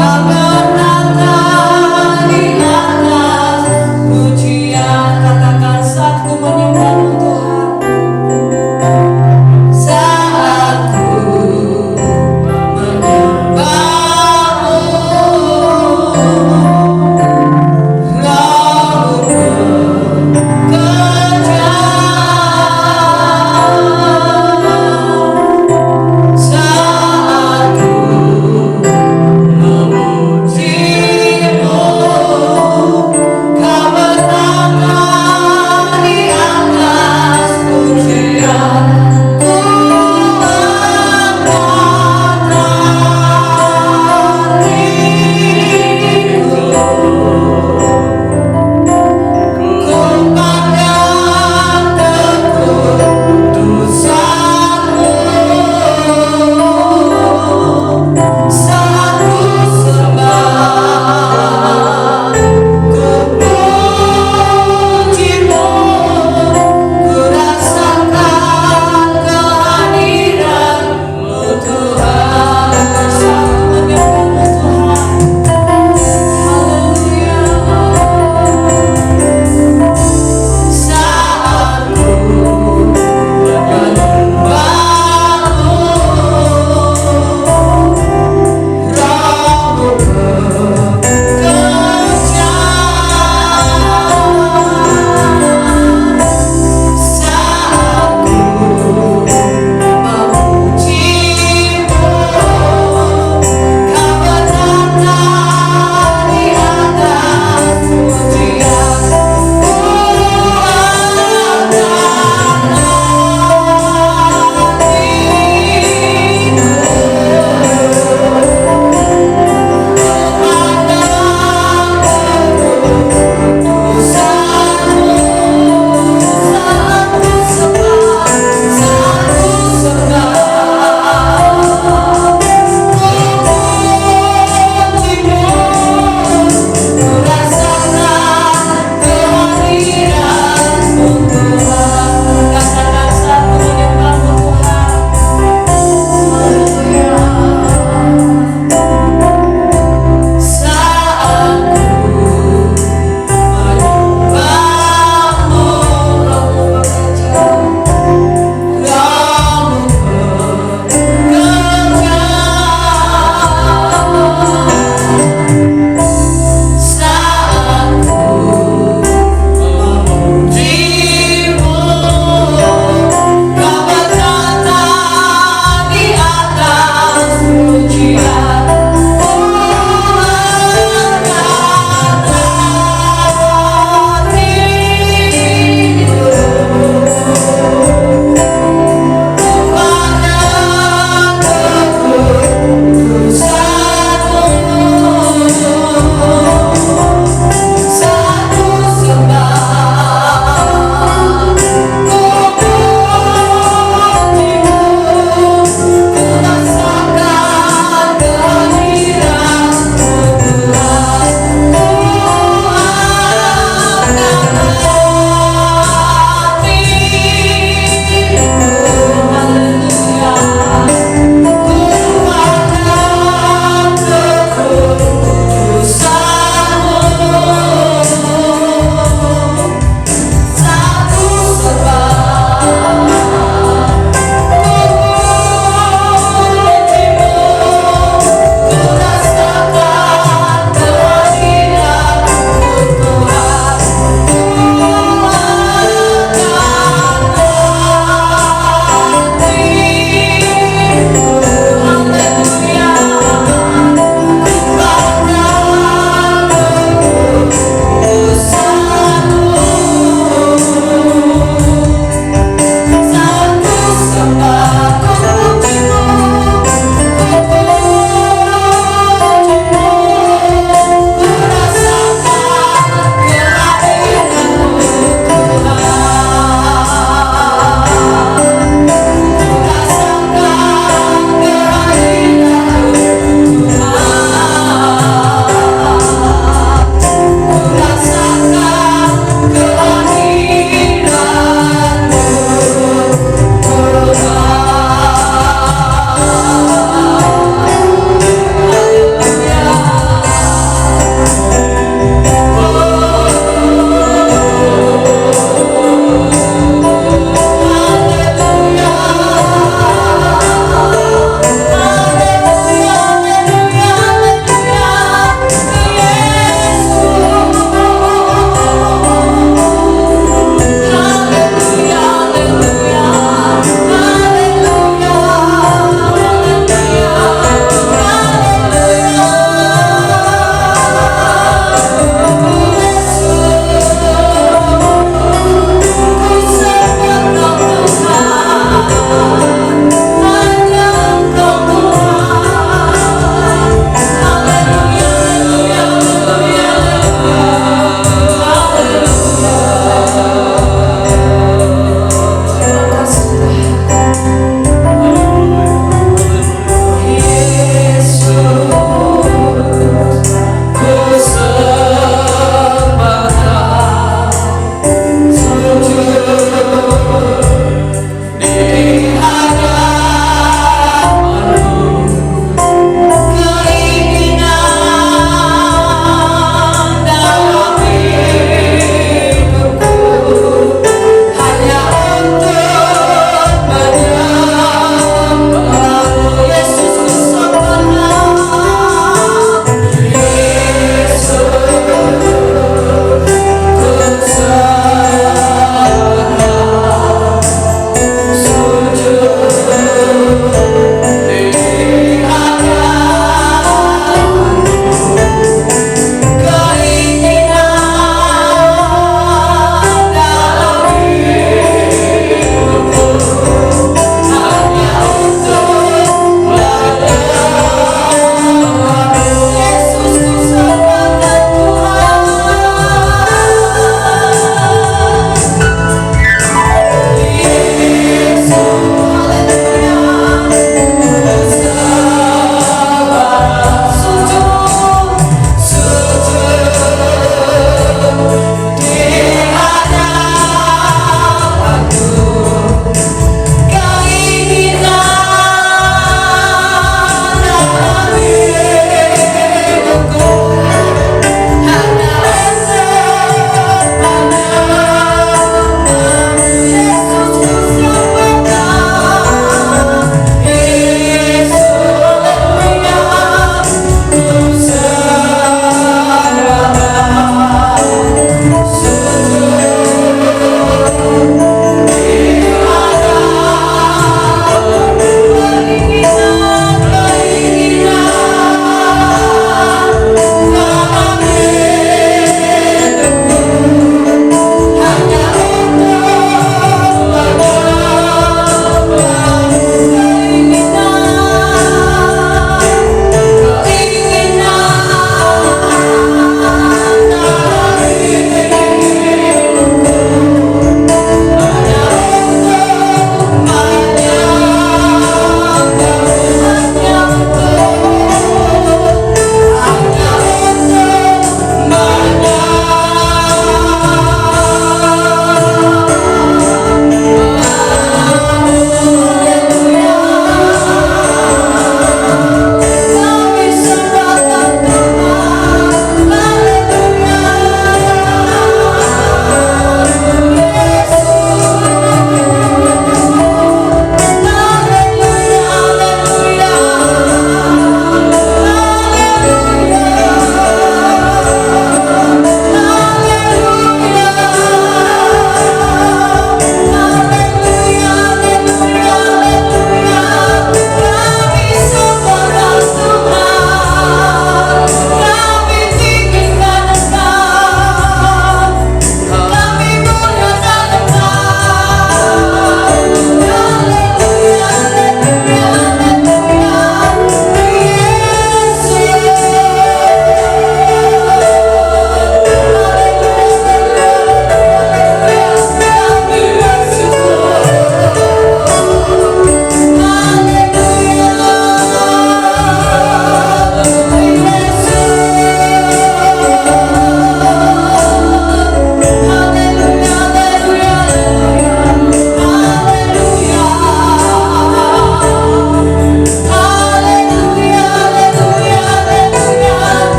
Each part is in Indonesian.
Amen.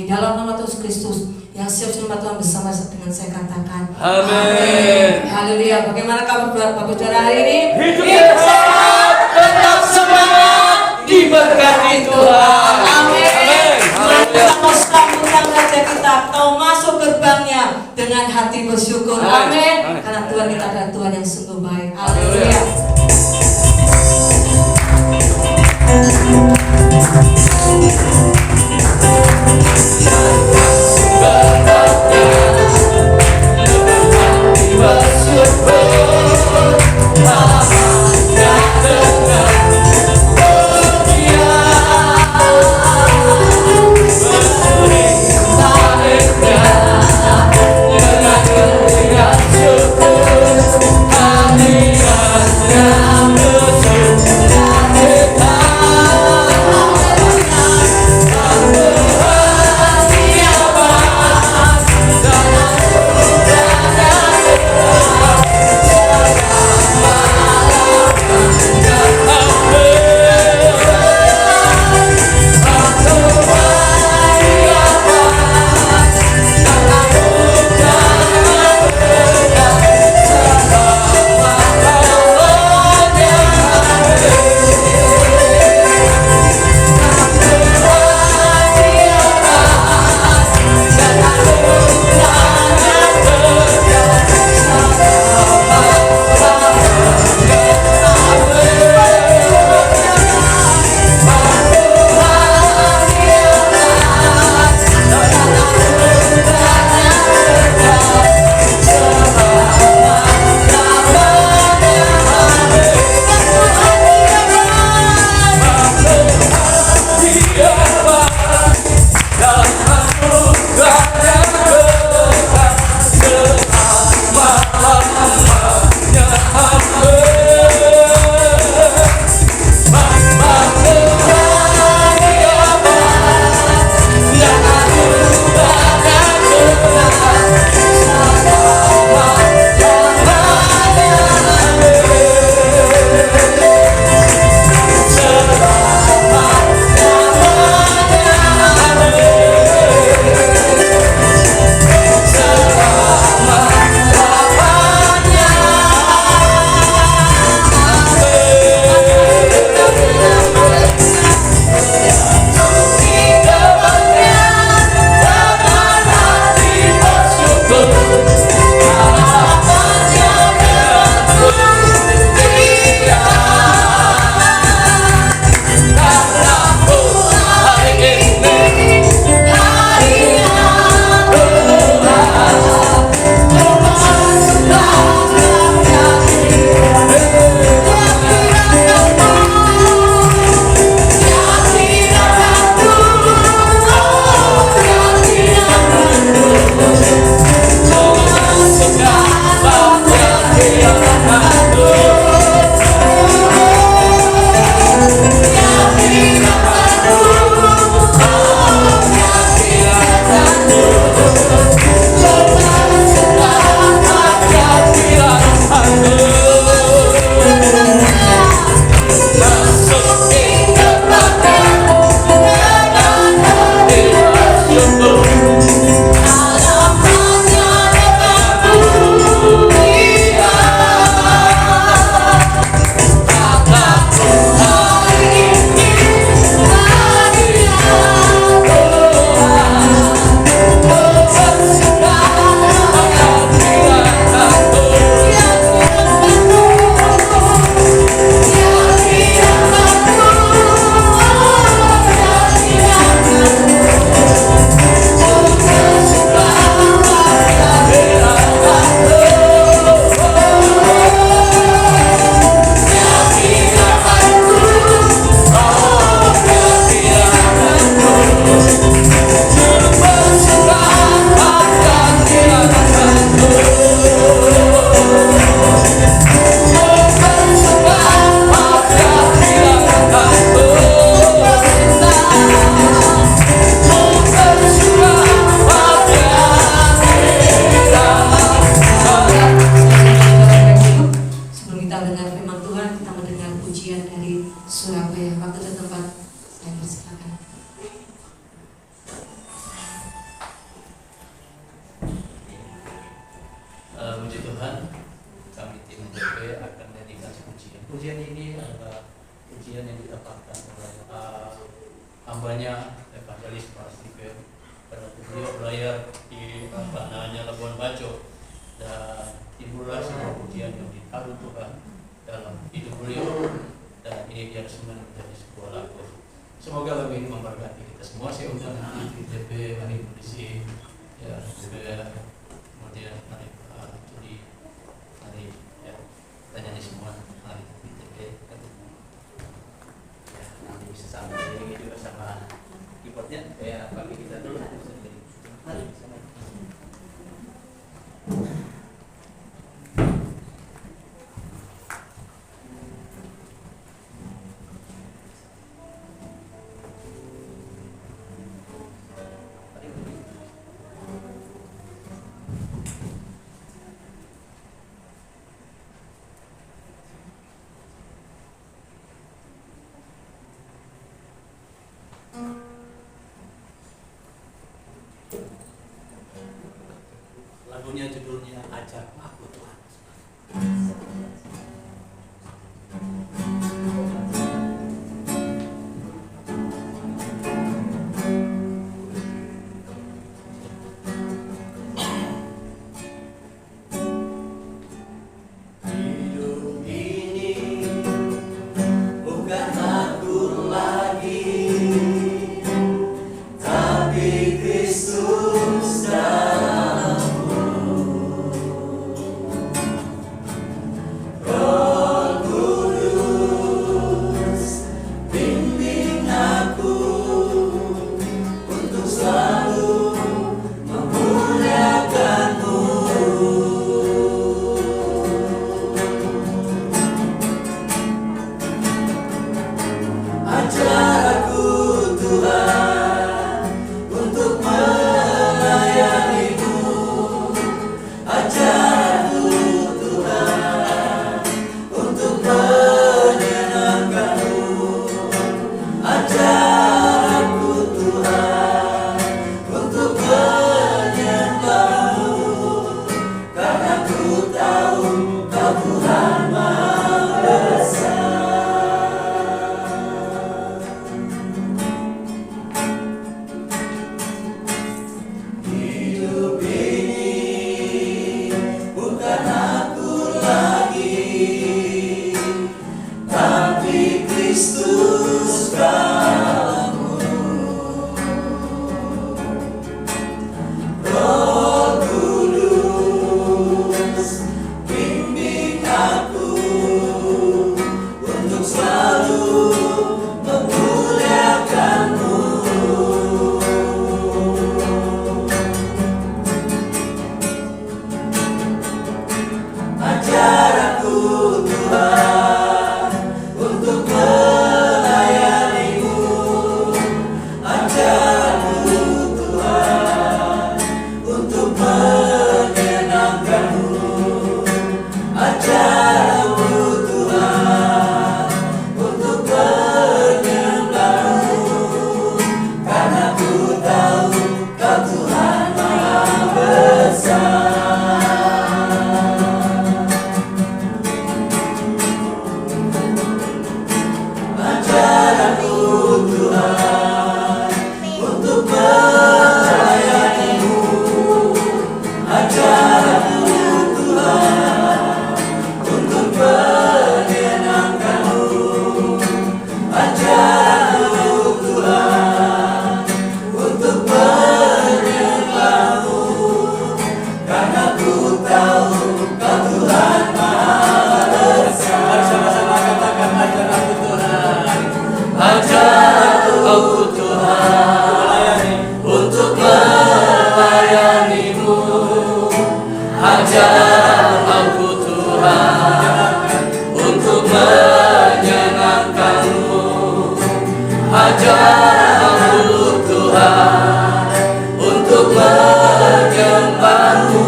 dalam nama Tuhan Yesus Kristus. Yang siap firman Tuhan bersama dengan saya katakan. Amin. Haleluya. Bagaimana kabar Bapak Saudara hari ini? Hidup sehat, tetap semangat, diberkati Tuhan. Amin. Kita mau sambut raja kita, kau masuk gerbangnya dengan hati bersyukur. Amin. Karena Tuhan kita adalah Tuhan yang sungguh baik. Haleluya. Puji Tuhan, kami tim DP akan menyanyikan pujian. Pujian ini adalah pujian yang didapatkan oleh hambanya Evangelis Mas Stephen pada beliau belayar di tanahnya Labuan Bajo, dan timbullah sebuah pujian yang ditaruh Tuhan dalam hidup beliau, dan ini dia resmi menjadi sebuah lagu. Semoga lagu ini memberkati kita semua. Saya undang nanti DP, mari kondisi ya, kemudian mari Judi, mari ya, kita nyanyi semua, mari DP ya, nanti bisa sama ini juga sama keyboardnya ya, bagi kita dulu mari sama. Lagunya judulnya Ajak Aku Tuhan. Hidup ini bukan aku lagi, tapi Kristus dalamku. Roh Kudus bimbing aku untuk selalu memuliakan-Mu. Ajar aku Tuhan untuk melayani-Mu. Ajar aku Tuhan untuk menyenangkan-Mu. Ajar aku Tuhan untuk menyembah-Mu, karena ku tahu Kau Tuhan Maha Besar. Hidup ini bukan aku lagi, tapi Kristus dalamku. Roh Kudus bimbing aku untuk selalu memuliakan-Mu. Ajar aku Tuhan untuk melayani-Mu. Ajar aku Tuhan untuk menyenangkan-Mu. Ajar aku Tuhan untuk menyembah-Mu, karena ku tahu Kau Tuhan Maha Besar. Ajar aku Tuhan untuk melayani-Mu. Ajar aku Tuhan untuk menyenangkan-Mu. Ajar aku Tuhan untuk menyembah-Mu, karena ku tahu Kau Tuhan Maha Besar. Mari sama-sama katakan, ajar aku Tuhan. Ajar aku Tuhan untuk melayani-Mu. Ajar aku Tuhan untuk menyenangkan-Mu. Ajar aku Tuhan untuk menyembah-Mu,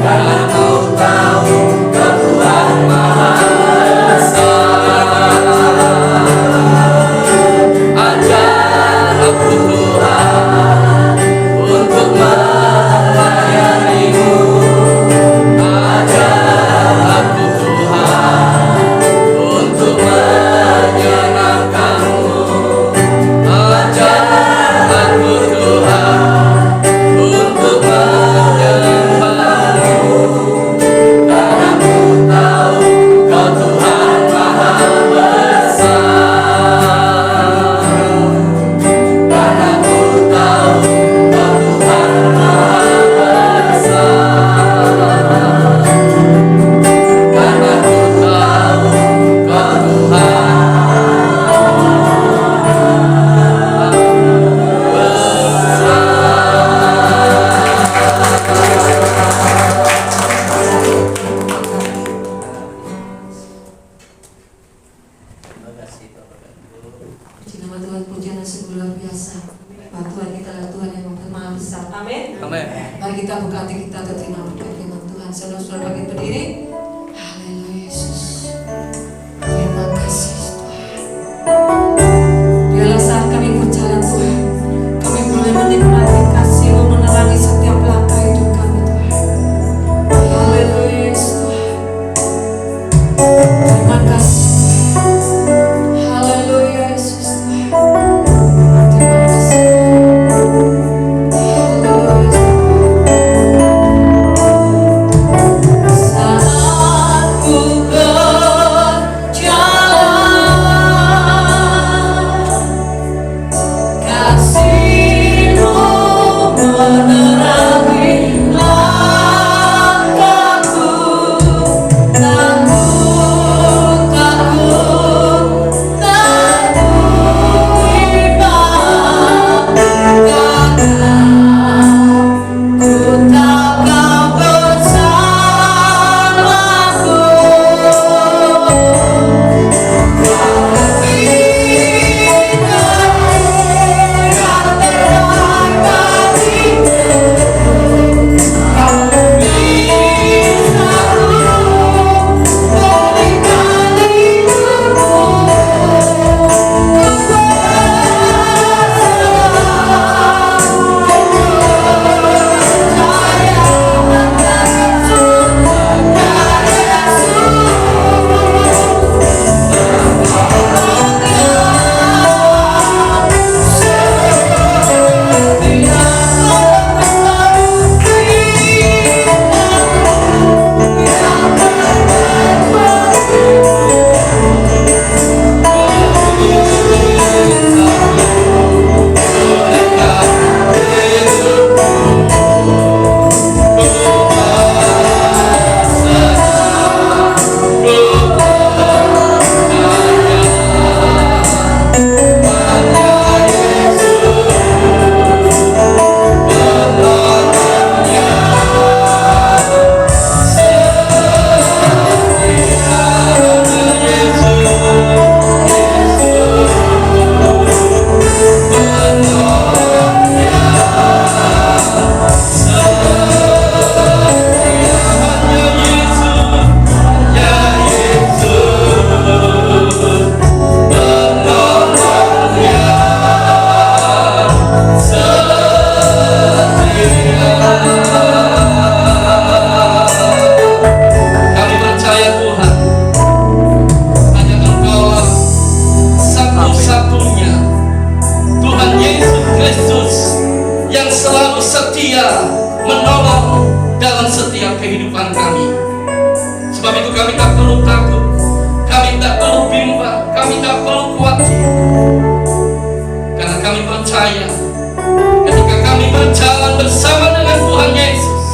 karena ku tahu Kau Tuhan Maha Besar. Ajar aku Tuhan untuk melayani-Mu. berdiri. Haleluya Yesus. Terima kasih Tuhan. Biarlah saat kami berjalan Tuhan, kami boleh menikmati kasih-Mu menerangi setiap langkah hidup kami Tuhan. Haleluya Yesus Tuhan. Terima kasih. Haleluya Yesus Tuhan. Terima kasih. Haleluya Yesus. Saat ku berjalan, kasih-Mu menerangi langkahku. Takut, takut, takut iman, karena ku tahu Kau bersamaku. Kami percaya Tuhan, hanya Engkaulah satu-satunya Tuhan Yesus Kristus yang selalu setia menolong dalam setiap kehidupan kami. Sebab itu kami tak perlu takut, kami tak perlu bimbang, kami tak perlu khawatir, karena kami percaya ketika kami berjalan bersama dengan Tuhan Yesus,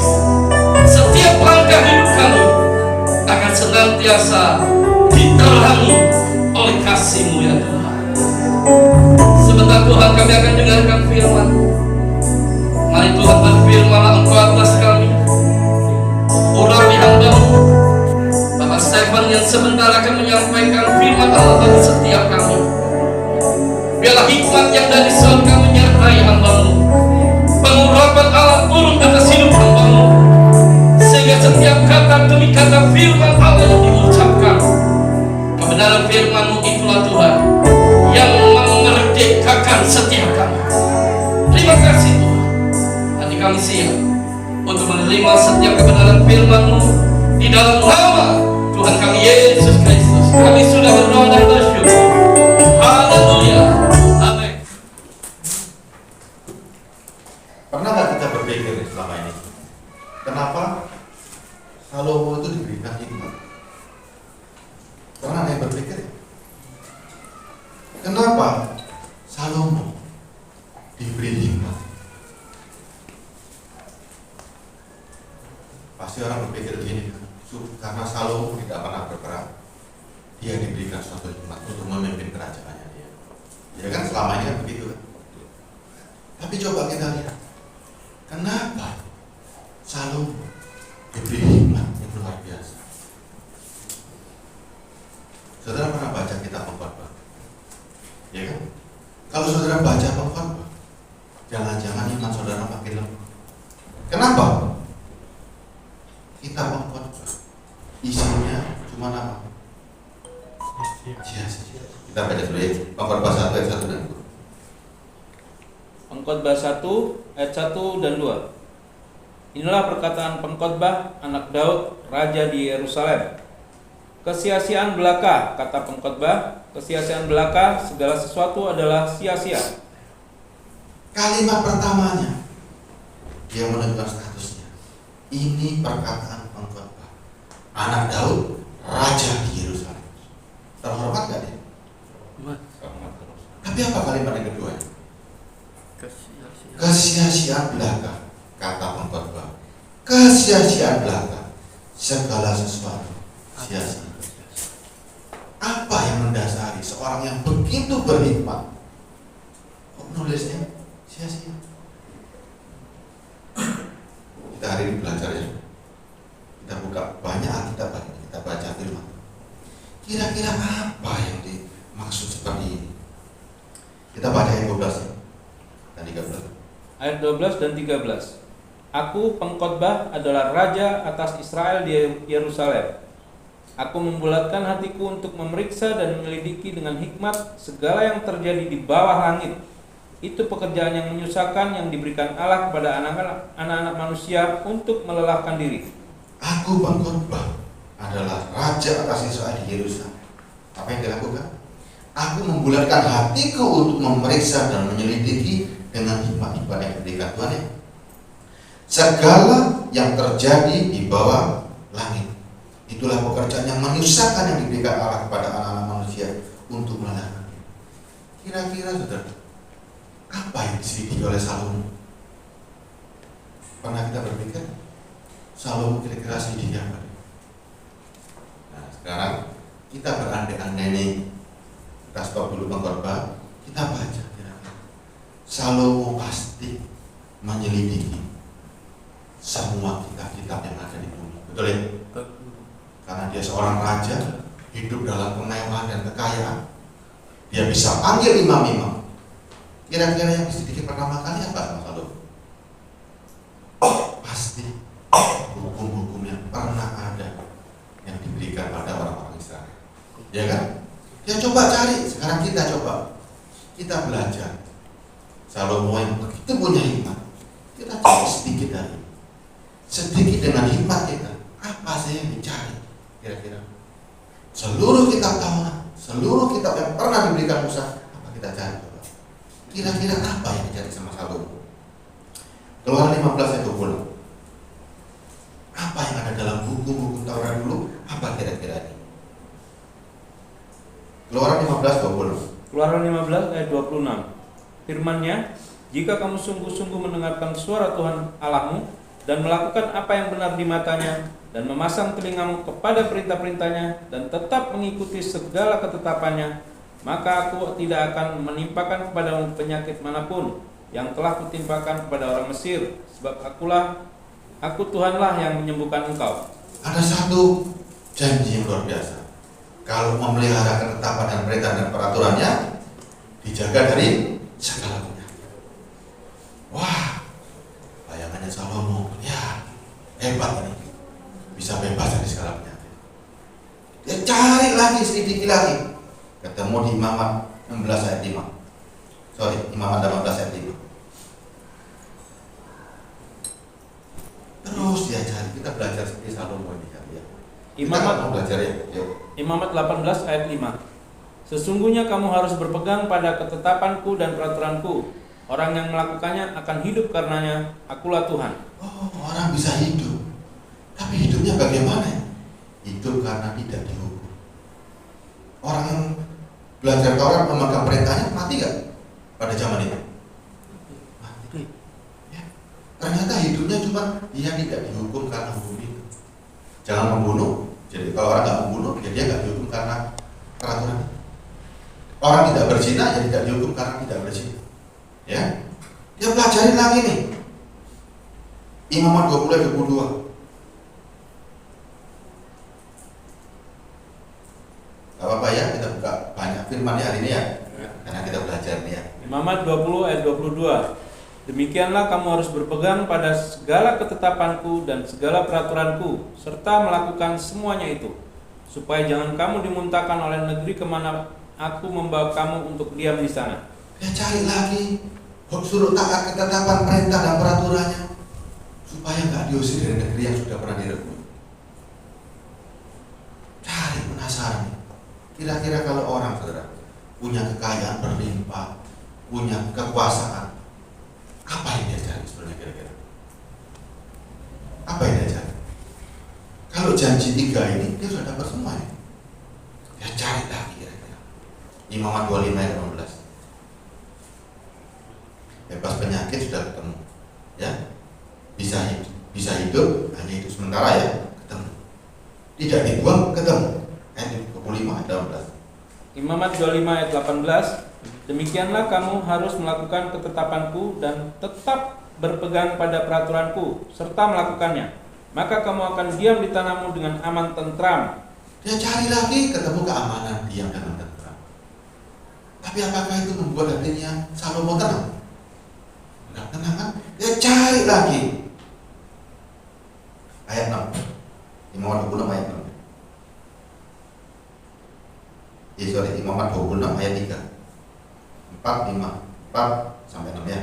setiap langkah hidup kami akan senantiasa diterangi oleh kasih-Mu ya Tuhan. Sebentar Tuhan, kami akan dengarkan firman. Mari Tuhan berfirman Engkau atas kami. Urapi hamba-Mu Bapak Stefan yang sebentar akan menyampaikan firman Allah bagi setiap kami. Biarlah hikmat yang dari surga menyertai hamba-Mu. Pengurapan Allah turun atas hidup hamba-Mu, sehingga setiap kata demi kata firman Allah yang diucapkan, kebenaran firman-Mu itulah Tuhan yang memerdekakan setiap kami. Terima kasih Tuhan. Hati kami siap untuk menerima setiap kebenaran firman-Mu di dalam nama Tuhan kami Yesus Kristus. Kami sudah berdoa dan bersyukur. Haleluya. Amin. Pernah nggak kita berpikir selama ini, kenapa Salomo itu diberikan hikmat? Pernah ada yang berpikir, kenapa Salomo diberi hikmat? Pasti orang berpikir begini, karena Salomo tidak pernah berperang, dia diberikan suatu hikmat untuk memimpin kerajaannya dia. Ya kan selama ini kan begitu kan? Tapi coba kita lihat, kenapa Salomo diberi hikmat yang luar biasa? Saudara pernah baca kitab Pengkhotbah? Ya kan? Kalau saudara baca Pengkhotbah, jangan-jangan iman saudara makin lemah. Kenapa? Kitab Pengkhotbah isinya cuma apa? Sia-sia. Kita baca dulu ya, Pengkhotbah 1 ayat 1 dan 2. Pengkhotbah 1 ayat 1 dan 2. Inilah perkataan pengkhotbah anak Daud, raja di Yerusalem. Kesia-siaan belaka, kata pengkhotbah, kesia-siaan belaka, segala sesuatu adalah sia-sia. Kalimat pertamanya dia menunjukkan statusnya. Ini perkataan pengkhotbah anak Daud, raja di Yerusalem. Terhormat gak dia? Tapi apa kalimat yang kedua? Kesia-siaan belaka, kata pengkhotbah. Kesia-siaan belaka, segala sesuatu sia-sia. Apa yang mendasari seorang yang begitu berhikmat kok nulisnya sia-sia? Kita hari ini belajar ya. Kita buka banyak Alkitab, kita baca firman. Kira-kira apa yang dimaksud seperti ini? Kita baca ayat 12 dan 13. Ayat 12 dan 13. Aku pengkhotbah adalah raja atas Israel di Yerusalem. Aku membulatkan hatiku untuk memeriksa dan menyelidiki dengan hikmat segala yang terjadi di bawah langit. Itu pekerjaan yang menyusahkan yang diberikan Allah kepada anak-anak manusia untuk melelahkan diri. Aku pengkhotbah adalah raja atas Israel di Yerusalem. Apa yang dilakukan? Aku membulatkan hatiku untuk memeriksa dan menyelidiki dengan hikmat-hikmat yang diberikan Tuhan ya. Segala yang terjadi di bawah langit. Itulah pekerjaan yang menyusahkan yang diberikan Allah kepada anak-anak manusia untuk melelahkan. Kira-kira saudara, apa yang diselidiki oleh Salomo? Pernah kita berpikir Salomo kira-kira selidiki apa? Nah sekarang kita berandai-andai nih. Kita stop dulu pengkhotbah, kita baca kira-kira Salomo pasti menyelidiki semua kitab-kitab yang ada di bumi. Betul ya? Karena dia seorang raja, hidup dalam kemewahan dan kekayaan. Dia bisa panggil imam-imam. Kira-kira yang diselidiki pertama kali apa sama Salomo? Pasti hukum-hukum yang pernah ada yang diberikan pada orang-orang Israel. Ya kan? Dia coba cari, sekarang kita coba. Kita belajar. Salomo yang begitu punya hikmat. Kita coba sedikit dari sedikit dengan hikmat kita. Apa sih yang dicari? Kira-kira seluruh kitab Taurat, seluruh kitab yang pernah diberikan Musa, apa kita cari coba? Kira-kira apa yang dicari sama Salomo? Keluaran 15 ayat 20. Apa yang ada dalam buku-buku Taurat dulu? Apa kira-kira ini? Keluaran 15 20. Keluaran 15 ayat 26. Firman-Nya, jika kamu sungguh-sungguh mendengarkan suara Tuhan Allahmu dan melakukan apa yang benar di matanya dan memasang telingamu kepada perintah-perintahnya dan tetap mengikuti segala ketetapannya, maka aku tidak akan menimpakan kepadamu penyakit manapun yang telah kutimpakan kepada orang Mesir, sebab aku Tuhanlah yang menyembuhkan engkau. Ada satu janji yang luar biasa. Kalau memelihara ketetapan dan perintah dan peraturannya, dijaga dari segala penyakit. Wah, bayangannya Salomo, ya hebat ini, bisa bebas dari segala penyakit. Dia cari lagi, selidiki lagi, ketemu di Imamat 16 ayat 5. Imamat 18 ayat 5. Terus dia cari, kita belajar seperti Salomo ini kan ya. Imamat Kita mau belajar ya. Yuk. Imamat 18 ayat 5. Sesungguhnya kamu harus berpegang pada ketetapanku dan peraturanku. Orang yang melakukannya akan hidup karenanya. Akulah Tuhan. Oh, orang bisa hidup. Tapi hidupnya bagaimana? Hidup karena tidak dihukum. Orang yang belajar Taurat memegang perintahnya mati gak pada zaman itu? Mati. Ya. Ternyata hidupnya cuma dia tidak dihukum karena hukum itu. Jangan membunuh. Jadi kalau orang nggak membunuh, ya dia nggak dihukum karena peraturan. Orang tidak berzina, ya tidak dihukum karena tidak berzina. Ya, dia pelajarin lagi nih. Imamat 20 ayat 22. Gak apa-apa ya, kita buka banyak firman hari ini ya, karena kita belajar nih ya. Imamat 20 ayat 22. Demikianlah kamu harus berpegang pada segala ketetapanku dan segala peraturanku, serta melakukan semuanya itu, supaya jangan kamu dimuntahkan oleh negeri kemana aku membawa kamu untuk diam di sana. Ya cari lagi, suruh taat ketetapan perintah dan peraturannya, supaya nggak diusir dari negeri yang sudah pernah direbut. Cari, penasaran. Kira-kira kalau orang, saudara, punya kekayaan berlimpah, punya kekuasaan, apa yang dia cari sebenarnya kira-kira? Apa yang dia cari? Kalau janji 3 ini, dia sudah dapat semuanya. Ya cari lagi kira-kira. Imamat 25 ayat 18. Bebas penyakit sudah ketemu, ya. Bisa hidup, hanya hidup sementara ya, ketemu. Tidak dibuang, ketemu. Ayat 25 ayat 18. Imamat 25 ayat 18. Demikianlah kamu harus melakukan ketetapanku dan tetap berpegang pada peraturanku serta melakukannya. Maka kamu akan diam di tanahmu dengan aman tentram. Dia cari lagi, ketemu keamanan, diam dengan tentram. Tapi apakah itu membuat hatinya Salomo tenang? Enggak tenang kan? Dia cari lagi. Ayat 6. Imamat 26 ayat 6. Imamat 26 ayat 3. 4 sampai 6 ya.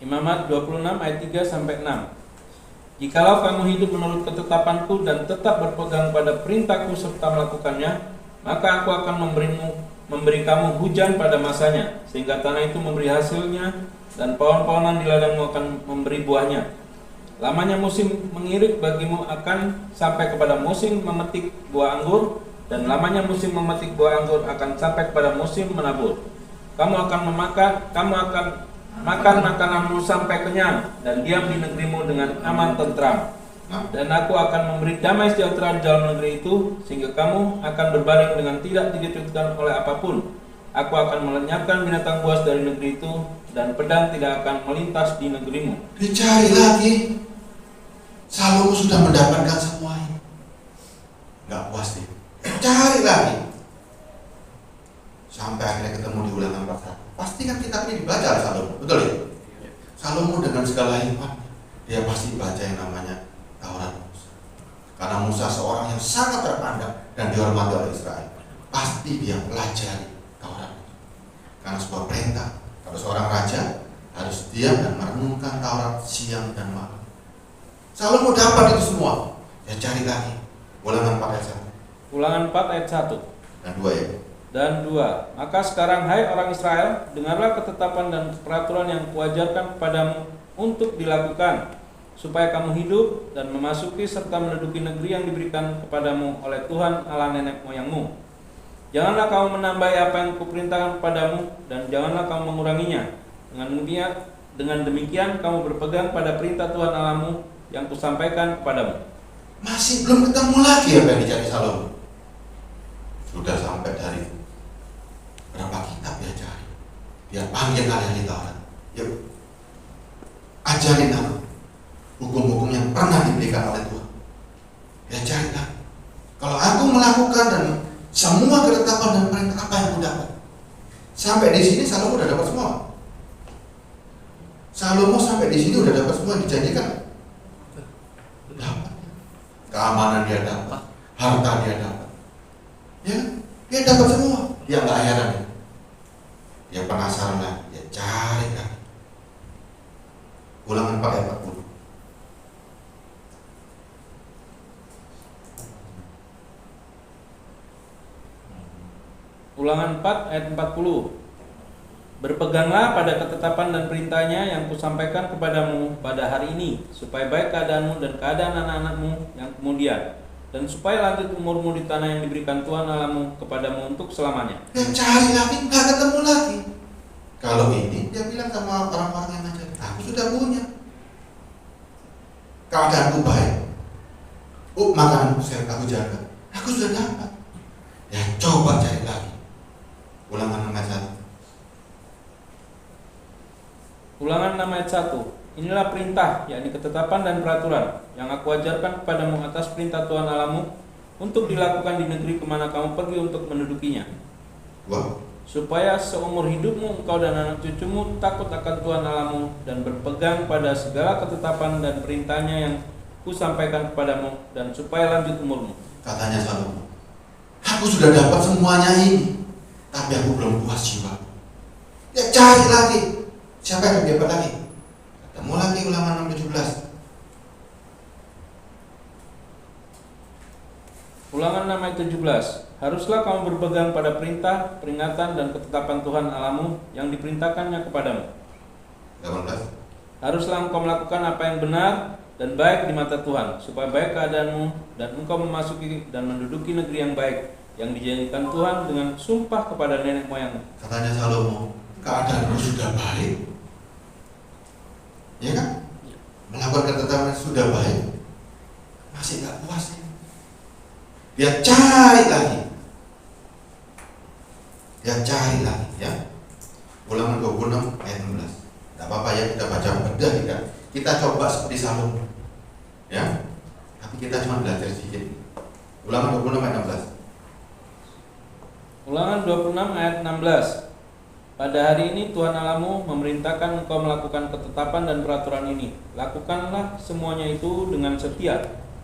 Imamat 26 ayat 3 sampai 6. Jikalau kamu hidup menurut ketetapanku dan tetap berpegang pada perintahku serta melakukannya, maka aku akan memberi kamu hujan pada masanya, sehingga tanah itu memberi hasilnya dan pohon-pohonan di ladangmu akan memberi buahnya. Lamanya musim mengirik bagimu akan sampai kepada musim memetik buah anggur, dan lamanya musim memetik buah anggur akan sampai kepada musim menabur. Kamu akan makan makananmu sampai kenyang dan diam di negerimu dengan aman tentram. Dan aku akan memberi damai sejahtera di dalam negeri itu, sehingga kamu akan berbaring dengan tidak dikejutkan oleh apapun. Aku akan melenyapkan binatang buas dari negeri itu, dan pedang tidak akan melintas di negerimu. Dicari lagi. Salomo sudah mendapatkan semuanya. Nggak puas dia. Cari lagi. Sampai akhirnya ketemu di Ulangan 41. Pasti kan kitab ini dibaca oleh Salomo, betul ya? Salomo dengan segala hikmat, dia pasti baca yang namanya Taurat Musa. Karena Musa seorang yang sangat terpandang dan dihormati oleh Israel. Pasti dia pelajari Taurat itu. Karena sebuah perintah, kalau seorang raja harus diam dan merenungkan Taurat siang dan malam. Salomo dapat itu semua. Ya cari lagi. Ulangan 4 ayat 1. Ulangan 4 ayat 1 dan 2 ya. Dan 2. Maka sekarang hai orang Israel, dengarlah ketetapan dan peraturan yang kuajarkan kepadamu untuk dilakukan, supaya kamu hidup dan memasuki serta menduduki negeri yang diberikan kepadamu oleh Tuhan Allah nenek moyangmu. Janganlah kamu menambahi apa yang kuperintahkan kepadamu, dan janganlah kamu menguranginya. Dengan demikian kamu berpegang pada perintah Tuhan Allahmu yang kusampaikan kepadamu. Masih belum ketemu lagi apa yang dicari Salomo. Sudah sampai dari berapa kitab dia cari. Dia panggil kalian di Taurat. Yuk, ajarin aku hukum-hukum yang pernah diberikan oleh Tuhan. Ya cari lagi. Kalau aku melakukan dan semua ketetapan dan perintah, apa yang aku dapat? Sampai di sini Salomo udah dapat semua. Salomo sampai di sini udah dapat semua yang dijanjikan. Dapat. Keamanan dia dapat, harta dia dapat. Ya, dia dapat semua. Dia nggak heran ya. Dia penasaran lah, dia cari kan. Ulangan 4 ayat 40. Ulangan 4 ayat 40. Berpeganglah pada ketetapan dan perintahnya yang kusampaikan kepadamu pada hari ini, supaya baik keadaanmu dan keadaan anak-anakmu yang kemudian, dan supaya lanjut umurmu di tanah yang diberikan Tuhan Allahmu kepadamu untuk selamanya. Dia cari lagi, nggak ketemu lagi. Kalau ini dia bilang sama orang-orang yang ngajarin, aku sudah punya. Keadaanku baik. Makananku sehat, aku jaga. Aku sudah dapat. Ya coba cari lagi. Ulangan 6 ayat 1. Ulangan 6 ayat 1. Inilah perintah, yakni ketetapan dan peraturan yang aku ajarkan kepadamu atas perintah Tuhan Allahmu untuk dilakukan di negeri kemana kamu pergi untuk mendudukinya. 2. supaya seumur hidupmu engkau dan anak cucumu takut akan Tuhan Allahmu dan berpegang pada segala ketetapan dan perintahnya yang kusampaikan kepadamu, dan supaya lanjut umurmu. Katanya Salomo, aku sudah dapat semuanya ini, tapi aku belum puas jiwa. Ya cari lagi. Siapa yang lebih hebat lagi? Ketemu lagi Ulangan 6:17. Ulangan 6 ayat 17. Haruslah kamu berpegang pada perintah, peringatan, dan ketetapan Tuhan Allahmu yang diperintahkannya kepadamu. 18. Haruslah engkau melakukan apa yang benar dan baik di mata Tuhan, supaya baik keadaanmu dan engkau memasuki dan menduduki negeri yang baik yang dijanjikan Tuhan dengan sumpah kepada nenek moyangmu. Katanya Salomo, keadaanmu sudah baik, ya kan? Melakukan ketetapan sudah baik, masih gak puas ya? Dia cari lagi. Ya. Ulangan 26 ayat 16. Tidak apa-apa ya, kita baca bedah tidak. Kita coba seperti Salomo, ya. Tapi kita cuma belajar sedikit. Ulangan 26 ayat 16. Ulangan 26 ayat 16. Pada hari ini Tuhan Allahmu memerintahkan engkau melakukan ketetapan dan peraturan ini. Lakukanlah semuanya itu dengan setia,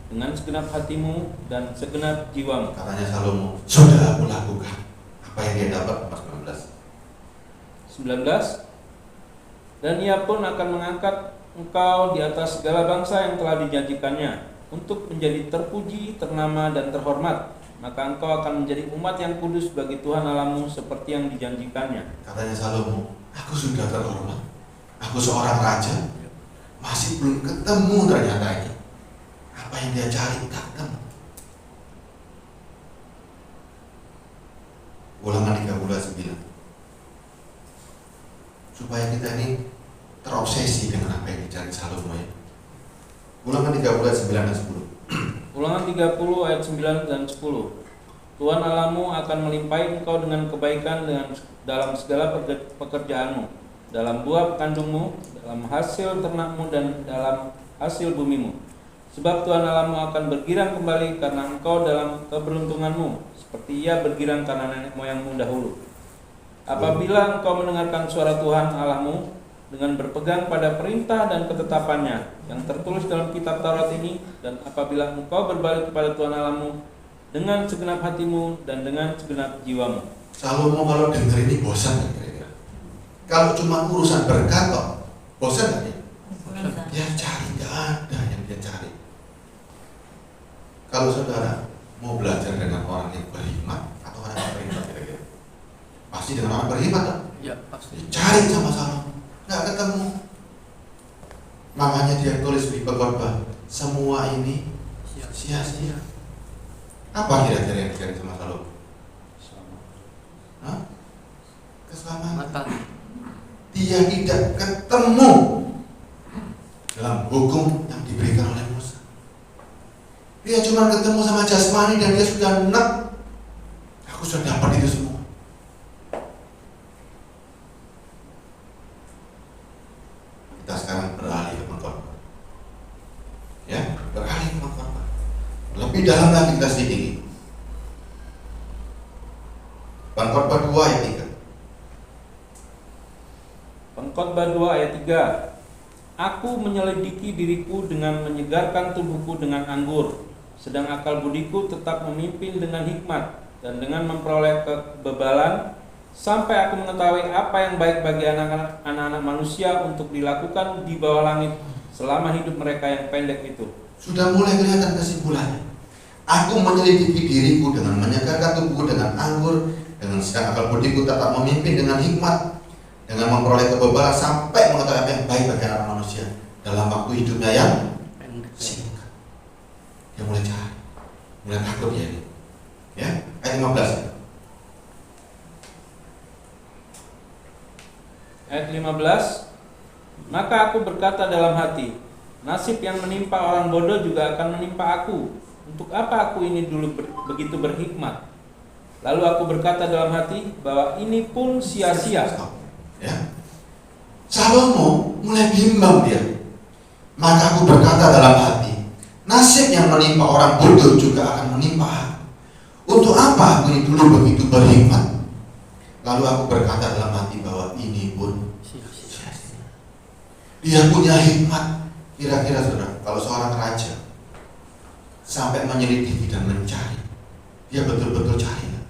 dengan segenap hatimu dan segenap jiwamu. Katanya Salomo, sudah aku lakukan apa yang dia dapat. Pas 19. Dan ia pun akan mengangkat engkau di atas segala bangsa yang telah dijanjikannya, untuk menjadi terpuji, ternama, dan terhormat. Maka engkau akan menjadi umat yang kudus bagi Tuhan Allahmu seperti yang dijanjikannya. Katanya Salomo, aku sudah terhormat, aku seorang raja, masih belum ketemu ternyata ini. Apa yang dia cari tak ketemu. Ulangan 39. Supaya kita ini terobsesi dengan apa yang dicari Salomo ya. Ulangan 39 dan 10. Ulangan 30 ayat 9 dan 10. Tuhan Allahmu akan melimpahi engkau dengan kebaikan dalam segala pekerjaanmu, dalam buah kandungmu, dalam hasil ternakmu, dan dalam hasil bumimu. Sebab Tuhan Allahmu akan bergirang kembali karena engkau dalam keberuntunganmu, seperti ia bergirang karena nenek moyangmu dahulu. Apabila engkau mendengarkan suara Tuhan Allahmu dengan berpegang pada perintah dan ketetapannya yang tertulis dalam kitab Taurat ini, dan apabila engkau berbalik kepada Tuhan Allahmu dengan segenap hatimu dan dengan segenap jiwamu. Salomo kalau dengar ini bosan kan kira-kira? Kalau cuma urusan berkat kok, bosan kan ya? Dia cari, nggak ada yang dia cari. Kalau saudara mau belajar dengan orang yang berhikmat atau orang yang berhikmat kira-kira? Pasti dengan orang berhikmat kan? Ya, pasti. Cari sama Salomo, nggak ketemu. Makanya dia tulis di pengkhotbah, semua ini sia-sia. Apa kira-kira yang dicari sama Salomo? Hah? Keselamatan. Dia tidak ketemu dalam hukum yang diberikan oleh Musa. Dia cuma ketemu sama jasmani dan dia sudah enak. Aku sudah dapat itu semua. Kita sekarang beralih ke pengkhotbah. Ya, beralih ke pengkhotbah. Lebih dalam lagi kita sedikit. Pengkhotbah 2 ayat 3. Pengkhotbah 2 ayat 3. Aku menyelidiki diriku dengan menyegarkan tubuhku dengan anggur, sedang akal budiku tetap memimpin dengan hikmat dan dengan memperoleh kebebalan, sampai aku mengetahui apa yang baik bagi anak-anak manusia untuk dilakukan di bawah langit selama hidup mereka yang pendek itu. Sudah mulai kelihatan kesimpulannya. Aku menyelidiki diriku dengan menyegarkan tubuhku dengan anggur, dengan sedang akal budiku tetap memimpin dengan hikmat, dengan memperoleh kebebalan sampai mengetahui apa yang baik bagi anak manusia dalam waktu hidupnya yang singkat. Dia mulai cari, mulai takut ya ini. Ya, ayat 15. Ayat 15. Maka aku berkata dalam hati, nasib yang menimpa orang bodoh juga akan menimpa aku. Untuk apa aku ini dulu begitu berhikmat? Lalu aku berkata dalam hati bahwa ini pun sia-sia. Ya. Salomo mulai bimbang dia. Maka aku berkata dalam hati, nasib yang menimpa orang bodoh juga akan menimpa aku. Untuk apa aku ini dulu begitu berhikmat? Lalu aku berkata dalam hati bahwa ini pun sia-sia. Dia punya hikmat. Kira-kira saudara, kalau seorang raja sampai menyelidiki dan mencari, dia betul-betul cari nggak?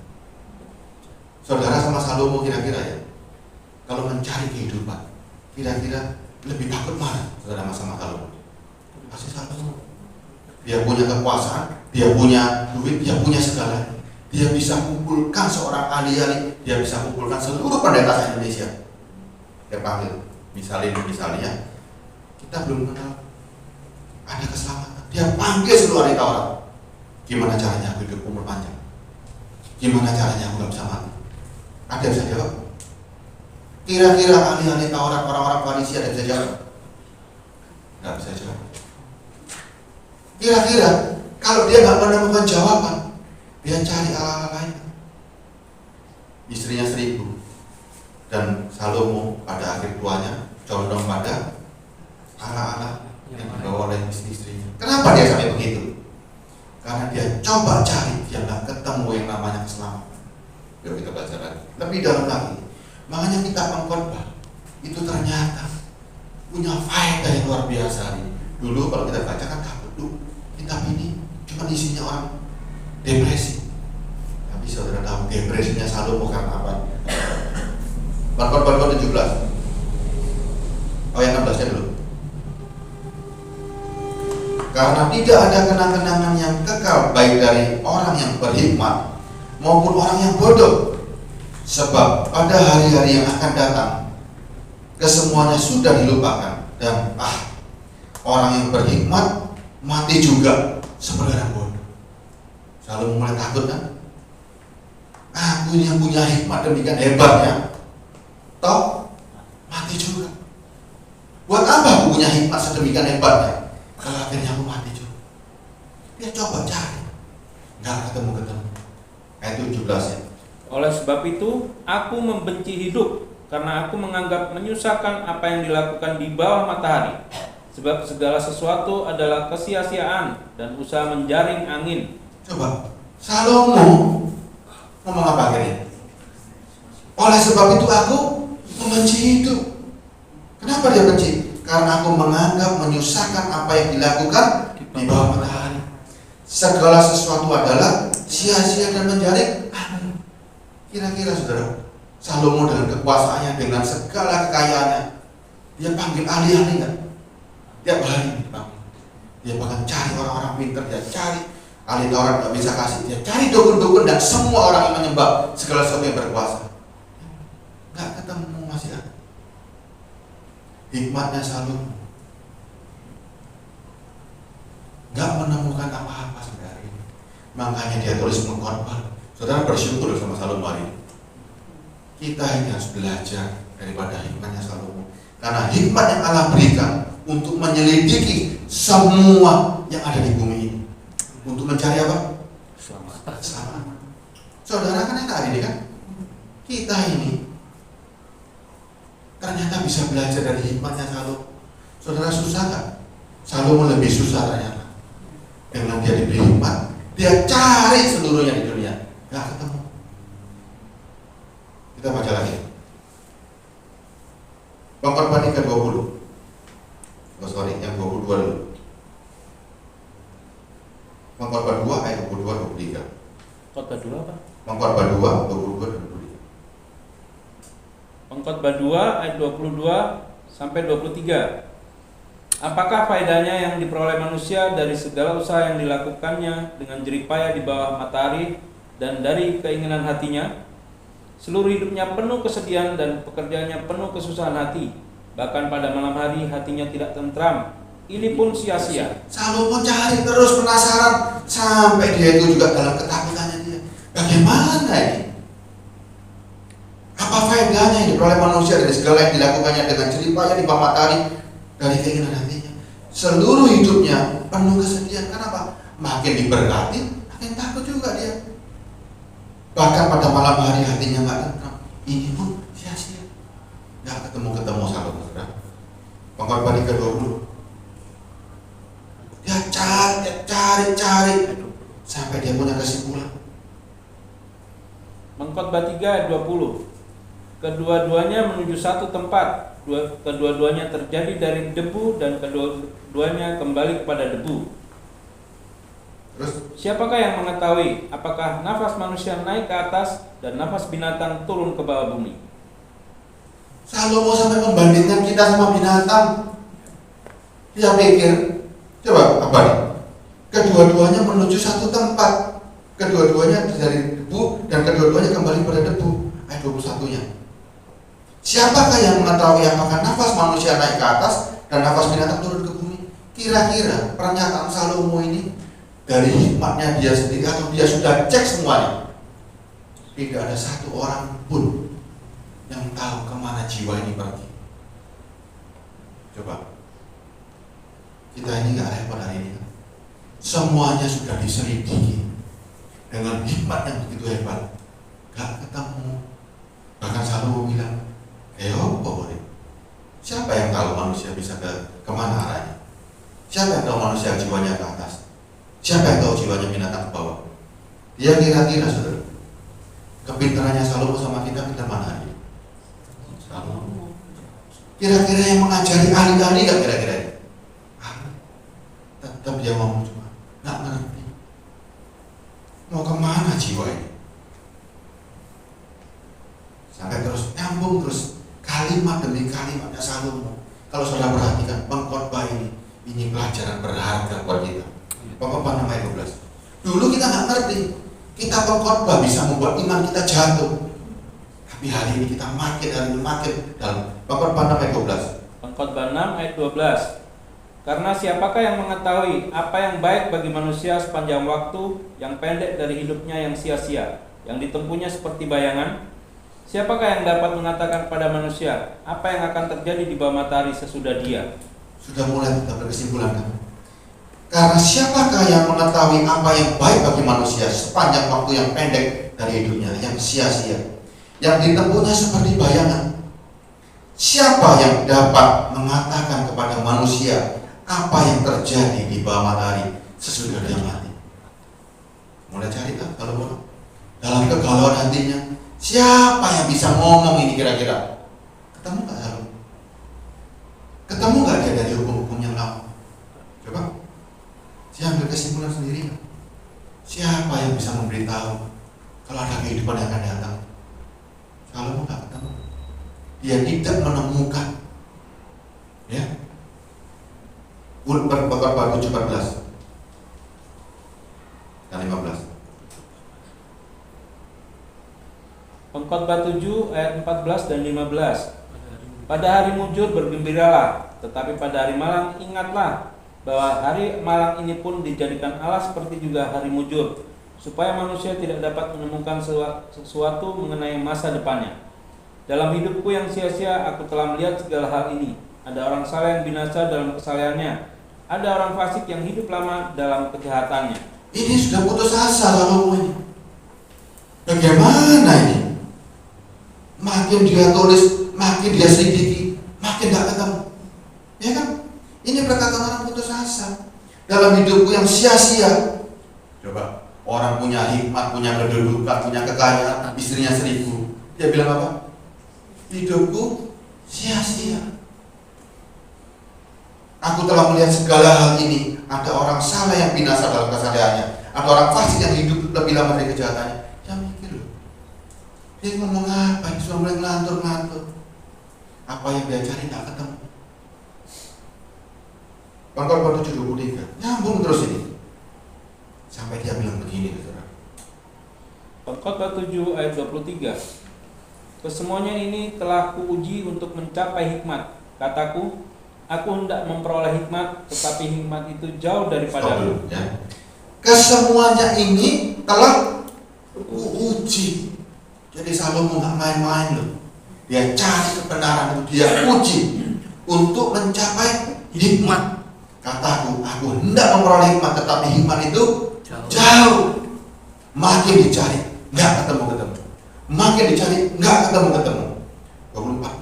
Saudara sama Salomo kira-kira ya, kalau mencari kehidupan, kira-kira lebih takut mana saudara sama Salomo? Pasti Salomo. Dia punya kekuasaan, dia punya duit, dia punya segalanya. Dia bisa kumpulkan seorang ahli-ahli, dia bisa kumpulkan seluruh pendeta Indonesia. Dia panggil, misalnya, kita belum kenal ada keselamatan. Dia panggil seluruh ahli Taurat. Gimana caranya aku hidup umur panjang? Gimana caranya aku gak bisa mati? Ada yang bisa jawab? Kira-kira ahli-ahli Taurat, orang-orang Farisi ada yang bisa jawab? Gak bisa jawab. Kira-kira kalau dia gak menemukan jawaban, dia cari ala-ala lain. Istrinya 1000 dan Salomo pada akhir tuanya condong pada ala-ala yang dibawa oleh istri-istrinya. Kenapa dia sampai begitu? Karena dia coba cari, dia nggak ketemu yang namanya keselamatan. Yuk kita baca lagi, lebih dalam lagi. Makanya kita pengkhotbah itu ternyata punya faedah yang luar biasa nih. Dulu kalau kita baca kan takut tuh, kitab ini cuma isinya orang depresi. Tapi saudara tahu depresinya Salomo karena apa? Pengkhotbah 17 ayat 16-nya dulu. Karena tidak ada kenang-kenangan yang kekal baik dari orang yang berhikmat maupun orang yang bodoh. Sebab pada hari-hari yang akan datang kesemuanya sudah dilupakan dan orang yang berhikmat mati juga seperti orang bodoh. Salomo mulai takut kan? Aku ini yang punya hikmat demikian hebatnya, toh mati juga. Buat apa aku punya hikmat sedemikian hebatnya? Kalau akhirnya aku mati juga. Dia coba cari, nggak ketemu. Ayat 17 ya. Oleh sebab itu, aku membenci hidup, karena aku menganggap menyusahkan apa yang dilakukan di bawah matahari. Sebab segala sesuatu adalah kesia-siaan dan usaha menjaring angin. Coba, Salomo ngomong apa akhirnya? Oleh sebab itu aku membenci hidup. Kenapa dia benci? Karena aku menganggap menyusahkan apa yang dilakukan di bawah matahari. Segala sesuatu adalah sia-sia dan menjaring angin. Kira-kira saudara, Salomo dengan kekuasaannya, dengan segala kekayaannya, dia panggil ahli-ahli nggak? Tiap hari dipanggil. Dia bahkan cari orang-orang pintar, dia cari ahli Taurat nggak bisa kasih, dia cari dukun-dukun dan semua orang yang menyembah segala sesuatu yang berkuasa. Nggak ketemu, masih ada. Hikmatnya Salomo nggak menemukan apa-apa saudara ini. Makanya dia tulis pengkhotbah. Saudara bersyukur sama Salomo hari ini. Kita ini harus belajar daripada hikmatnya Salomo. Karena hikmat yang Allah berikan untuk menyelidiki semua yang ada di bumi ini. Untuk mencari apa? Selamat. Saudara kan enak hari ini kan? Kita ini ternyata bisa belajar dari hikmatnya Salomo. Saudara susah gak? Salomo lebih susah ternyata. Dengan dia diberi hikmat, dia cari seluruhnya di dunia, gak ketemu. Kita baca lagi. Pengkhotbah 3:20. Yang 22 dulu. Pengkhotbah 2 ayat 22-23. Pengkhotbah 2 apa? Pengkhotbah 2, 22 dan 23. Pengkhotbah 2 ayat 22 sampai 23. Apakah faedahnya yang diperoleh manusia dari segala usaha yang dilakukannya dengan jerih payah di bawah matahari dan dari keinginan hatinya? Seluruh hidupnya penuh kesedihan dan pekerjaannya penuh kesusahan hati. Bahkan pada malam hari hatinya tidak tentram. Ini pun sia-sia. Salomo cari terus, penasaran sampai dia itu juga dalam ketakutannya dia. Bagaimana ini? Apa faedahnya yang diperoleh manusia dari segala yang dilakukannya dengan jerih payah di bawah matahari dari keinginan hatinya? Seluruh hidupnya penuh kesedihan. Kenapa? Makin diberkati, makin takut juga dia. Bahkan pada malam hari hatinya nggak tentram. Ini pun sia-sia. Nggak ketemu Salomo, saudara. Pengkhotbah 3:20. Dia cari sampai dia punya kesimpulan. Pengkhotbah 3 ayat 20. kedua-duanya menuju satu tempat, kedua-duanya terjadi dari debu dan kedua-duanya kembali kepada debu. Terus Siapakah yang mengetahui apakah nafas manusia naik ke atas dan nafas binatang turun ke bawah bumi? Salomo sampai membandingkan kita sama binatang. Dia pikir, coba apa nih? Kedua-duanya menuju satu tempat, kedua-duanya dari debu dan kedua-duanya kembali pada debu. Ayat 21-nya. Siapakah yang mengetahui apakah nafas manusia naik ke atas dan nafas binatang turun ke bumi? Kira-kira pernyataan Salomo ini dari hikmatnya dia sendiri atau dia sudah cek semuanya? Tidak ada satu orang pun yang tahu kemana jiwa ini pergi. Coba, kita ini nggak repot hari ini kan? Semuanya sudah diselidiki dengan hikmat yang begitu hebat, gak ketemu. Bahkan Salomo bilang, siapa yang tahu manusia bisa kemana arahnya? Siapa yang tahu manusia jiwanya ke atas? Siapa yang tahu jiwanya binatang ke bawah? Dia kira-kira saudara, kepintarannya Salomo sama kita mana hari ini? Salomo. Kira-kira yang mengajari ahli-ahli gak kira-kira ini? Tetap dia ngomong cuma gak ngerti. Mau kemana jiwa ini? Sampai terus nyambung terus kalimat demi kalimatnya Salomo. Kalau saudara perhatikan pengkhotbah ini pelajaran berharga buat kita. Pengkhotbah nomor 12. Dulu kita nggak ngerti, kita pengkhotbah bisa membuat iman kita jatuh. Tapi hari ini kita makin dalam pengkhotbah nomor 12. Pengkhotbah 6 ayat 12. Karena siapakah yang mengetahui apa yang baik bagi manusia sepanjang waktu yang pendek dari hidupnya yang sia-sia, yang ditempuhnya seperti bayangan? Siapakah yang dapat mengatakan kepada manusia apa yang akan terjadi di bawah matahari sesudah dia? Sudah mulai kita berkesimpulan kan? Karena siapakah yang mengetahui apa yang baik bagi manusia sepanjang waktu yang pendek dari hidupnya yang sia-sia, yang ditempuhnya seperti bayangan? Siapa yang dapat mengatakan kepada manusia apa yang terjadi di bawah matahari sesudah dia mati? Mulai cari kan kalau dalam kegalauan hatinya, siapa yang bisa ngomong ini kira-kira? Ketemu gak Salomo? Ketemu gak dia dari hukum-hukum yang lama? Coba, dia ambil kesimpulan sendiri. Siapa yang bisa memberitahu kalau ada kehidupan yang akan datang? Salomo gak ketemu. Dia tidak menemukan. Ya. Pengkhotbah 7:14 dan 15. Pengkhotbah 7 ayat 14 dan 15. Pada hari mujur bergembiralah, tetapi pada hari malang ingatlah bahwa hari malang ini pun dijadikan Allah seperti juga hari mujur, supaya manusia tidak dapat menemukan sesuatu mengenai masa depannya. Dalam hidupku yang sia-sia aku telah melihat segala hal ini. Ada orang saleh yang binasa dalam kesalehannya, ada orang fasik yang hidup lama dalam kejahatannya. Ini sudah putus asa Salomo ini. Bagaimana ini? Makin dia tulis, makin dia selidiki, makin gak ketemu. Ya kan? Ini perkataan orang putus asa. Dalam hidupku yang sia-sia. Coba, orang punya hikmat, punya kedudukan, punya kekayaan, istrinya 1000. Dia bilang apa? Hidupku sia-sia. Aku telah melihat segala hal ini. Ada orang saleh yang binasa dalam kesalehannya, ada orang fasik yang hidup lebih lama dari kejahatannya. Dia mikir loh, dia ngomong apa? Dia sudah mulai ngelantur-ngelantur. Apa yang dia cari gak ketemu. Pengkhotbah 7:23 nyambung terus ini sampai dia bilang begini, saudara. Pengkhotbah 7 ayat 23. Kesemuanya ini telah kuuji untuk mencapai hikmat. Kataku, aku hendak memperoleh hikmat, tetapi hikmat itu jauh daripadaku. Ya. Kesemuanya ini telah kuuji. Jadi Salomo nggak main-main loh. Dia cari kebenaran itu, dia uji untuk mencapai hikmat. Kataku, aku hendak memperoleh hikmat, tetapi hikmat itu jauh. Makin dicari, nggak ketemu. Makin dicari, nggak ketemu. 24.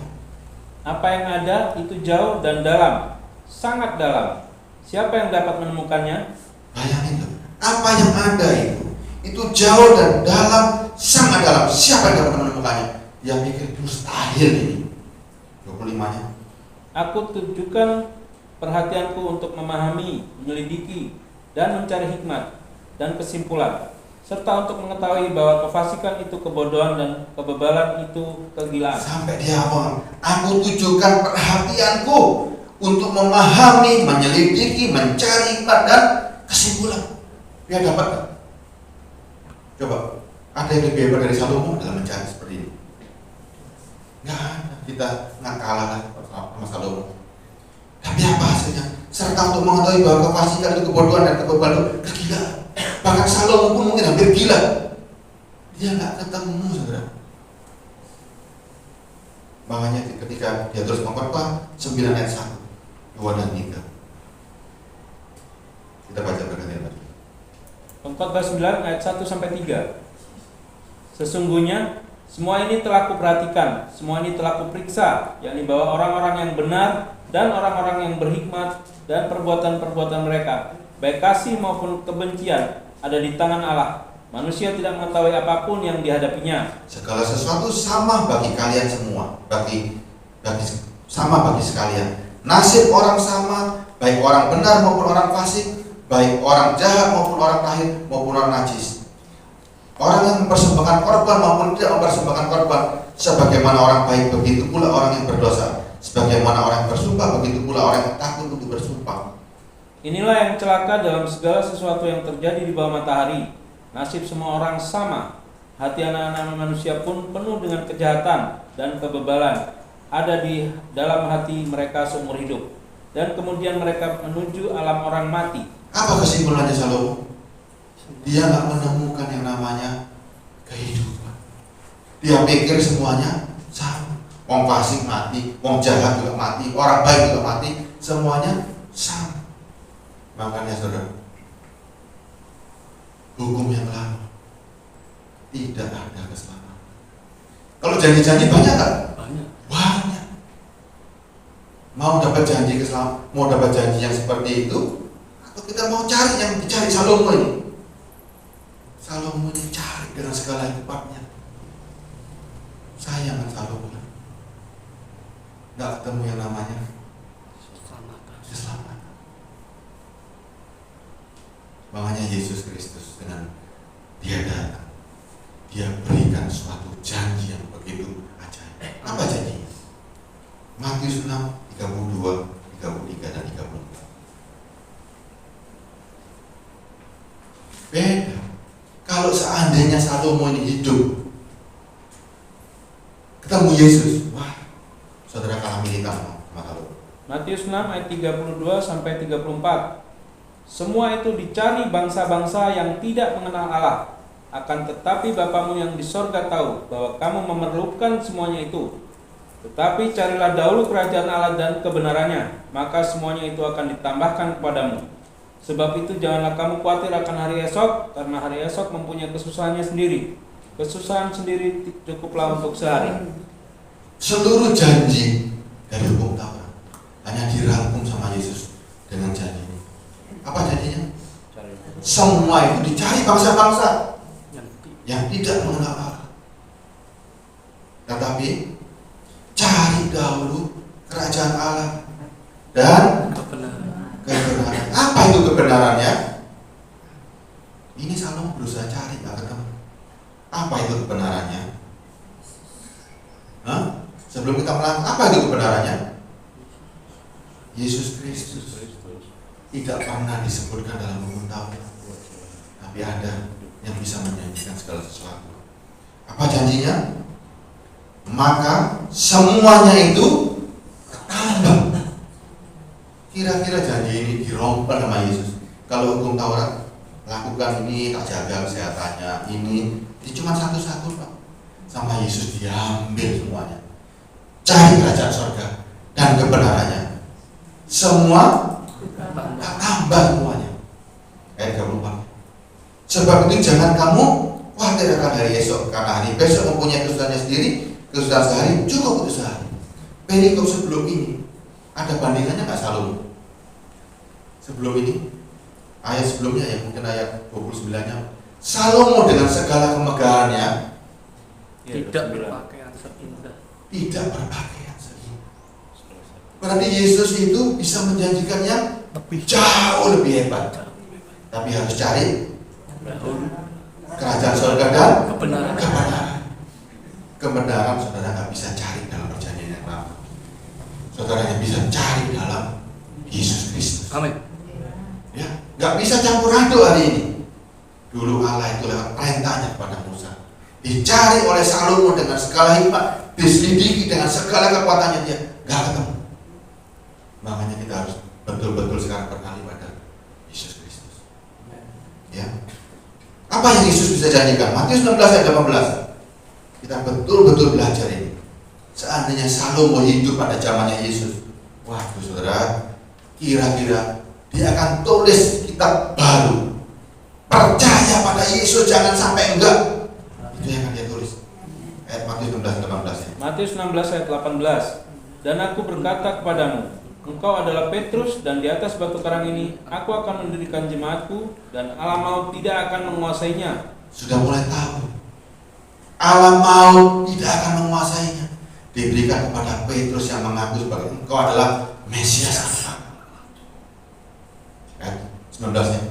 Apa yang ada itu jauh dan dalam, sangat dalam. Siapa yang dapat menemukannya? Bayangin tuh, apa yang ada itu jauh dan dalam, sangat dalam. Siapa yang dapat menemukannya? Dia pikir mustahil ini. 25-nya. Aku tujukan perhatianku untuk memahami, menyelidiki, dan mencari hikmat dan kesimpulan, serta untuk mengetahui bahwa kefasikan itu kebodohan dan kebebalan itu kegilaan. Sampai dia apa? Aku tujukan perhatianku untuk memahami, menyelidiki, mencari hikmat dan kesimpulan. Dia dapat gak? Coba, ada yang lebih hebat dari Salomo dalam mencari seperti ini? Nggak ada. Kita nggak kalah lah sama Salomo. Tapi apa hasilnya? Serta untuk mengetahui bahwa kefasikan itu kebodohan dan kebebalan itu kegilaan. Bahkan Salomo pun mungkin hampir gila. Dia nggak ketemu, saudara. Makanya ketika dia terus memperkuat 9 ayat 1, 2 dan 3. Kita baca bergantian lagi. Pengkhotbah 9 ayat 1 sampai 3. Sesungguhnya semua ini telah kuperhatikan, semua ini telah kuperiksa, yakni bahwa orang-orang yang benar dan orang-orang yang berhikmat dan perbuatan-perbuatan mereka, baik kasih maupun kebencian, ada di tangan Allah. Manusia tidak mengetahui apapun yang dihadapinya. Segala sesuatu sama bagi kalian semua, sama bagi sekalian. Nasib orang sama, baik orang benar maupun orang fasik, baik orang jahat maupun orang tahir maupun orang najis. Orang yang mempersembahkan korban maupun tidak mempersembahkan korban, sebagaimana orang baik begitu pula orang yang berdosa. Sebagaimana orang yang bersumpah begitu pula orang yang takut untuk bersumpah. Inilah yang celaka dalam segala sesuatu yang terjadi di bawah matahari. Nasib semua orang sama. Hati anak-anak manusia pun penuh dengan kejahatan dan kebebalan. Ada di dalam hati mereka seumur hidup. Dan kemudian mereka menuju alam orang mati. Apa kesimpulannya Salomo? Dia nggak menemukan yang namanya kehidupan. Dia pikir semuanya sama. Wong fasik mati, wong jahat juga mati, orang baik juga mati, semuanya sama. Makanya saudara, hukum yang lama tidak ada keselamatan. Kalau janji-janji banyak kan? Banyak. Mau dapat janji keselamatan, mau dapat janji yang seperti itu, atau kita mau cari yang dicari Salomo ini? Salomo ini cari dengan segala hikmatnya. Sayang kan Salomo, nggak ketemu yang namanya keselamatan. Makanya Yesus Kristus dengan dia datang, dia berikan suatu janji yang begitu ajaib. Apa janjinya? Matius 6, 32, 33 dan 34. Beda. Kalau seandainya Salomo ini hidup, ketemu Yesus, wah, saudara kalah militan sama Salomo. Matius 6 ayat 32 sampai 34. Semua itu dicari bangsa-bangsa yang tidak mengenal Allah. Akan tetapi Bapamu yang di sorga tahu bahwa kamu memerlukan semuanya itu. Tetapi carilah dahulu kerajaan Allah dan kebenarannya, maka semuanya itu akan ditambahkan kepadamu. Sebab itu janganlah kamu khawatir akan hari esok, karena hari esok mempunyai kesusahannya sendiri. Kesusahan sendiri cukuplah untuk sehari. Seluruh janji dari hukum Taurat hanya dirangkum sama Yesus dengan janji. Apa janjinya? Semua itu dicari bangsa-bangsa yang tidak mengenal Allah. Tetapi cari dahulu kerajaan Allah dan kebenaran. Apa itu kebenarannya? Ini Salomo berusaha cari, nggak ketemu. Apa itu kebenarannya? Sebelum kita melakukan, apa itu kebenarannya? Yesus Kristus tidak pernah disebutkan dalam hukum Taurat, tapi ada yang bisa menjanjikan segala sesuatu. Apa janjinya? Maka semuanya itu tambah. Kira-kira janji ini dirompak sama Yesus. Kalau hukum Taurat, lakukan ini, tak jaga kesehatannya, ini cuma satu-satu Pak. Sama Yesus diambil semuanya. Cari kerajaan surga dan kebenarannya. Semua tak tambah semuanya. Ayat 24. Sebab itu jangan kamu khawatir akan hari esok, karena hari besok mempunyai kesusahannya sendiri. Kesusahan sehari cukup untuk sehari. Perikop sebelum ini ada bandingannya nggak Salomo? Sebelum ini, ayat sebelumnya ya, mungkin ayat 29-nya. Salomo dengan segala kemegahannya tidak berpakaian Tidak berpakaian seindah. Berarti Yesus itu bisa menjanjikan yang jauh lebih hebat. Tapi harus cari kerajaan surga dan Kebenaran. Kebenaran saudara nggak bisa cari dalam perjanjian yang lama. Saudara hanya bisa cari dalam Yesus Kristus. Amin. Ya, nggak bisa campur aduk hari ini. Dulu Allah itu lewat perintahnya kepada Musa, dicari oleh Salomo dengan segala hikmat, diselidiki dengan segala kekuatannya, dia nggak ketemu. Makanya kita harus betul-betul sekarang beralih pada Yesus Kristus. Ya, apa yang Yesus bisa janjikan? Matius 16 ayat 18. Kita betul-betul belajar ini. Seandainya Salomo hidup pada zamannya Yesus, waduh saudara, kira-kira dia akan tulis kitab baru. Percaya pada Yesus, jangan sampai enggak. Itu yang akan dia tulis. Ayat Matius 16 18 ya. Matius 16 ayat 18. Dan aku berkata kepadamu, engkau adalah Petrus, dan di atas batu karang ini aku akan mendirikan jemaatku, dan alam maut tidak akan menguasainya. Sudah mulai tahu. Alam maut tidak akan menguasainya. Diberikan kepada Petrus yang mengaku sebagai engkau adalah Mesias. Ayat 19 nya.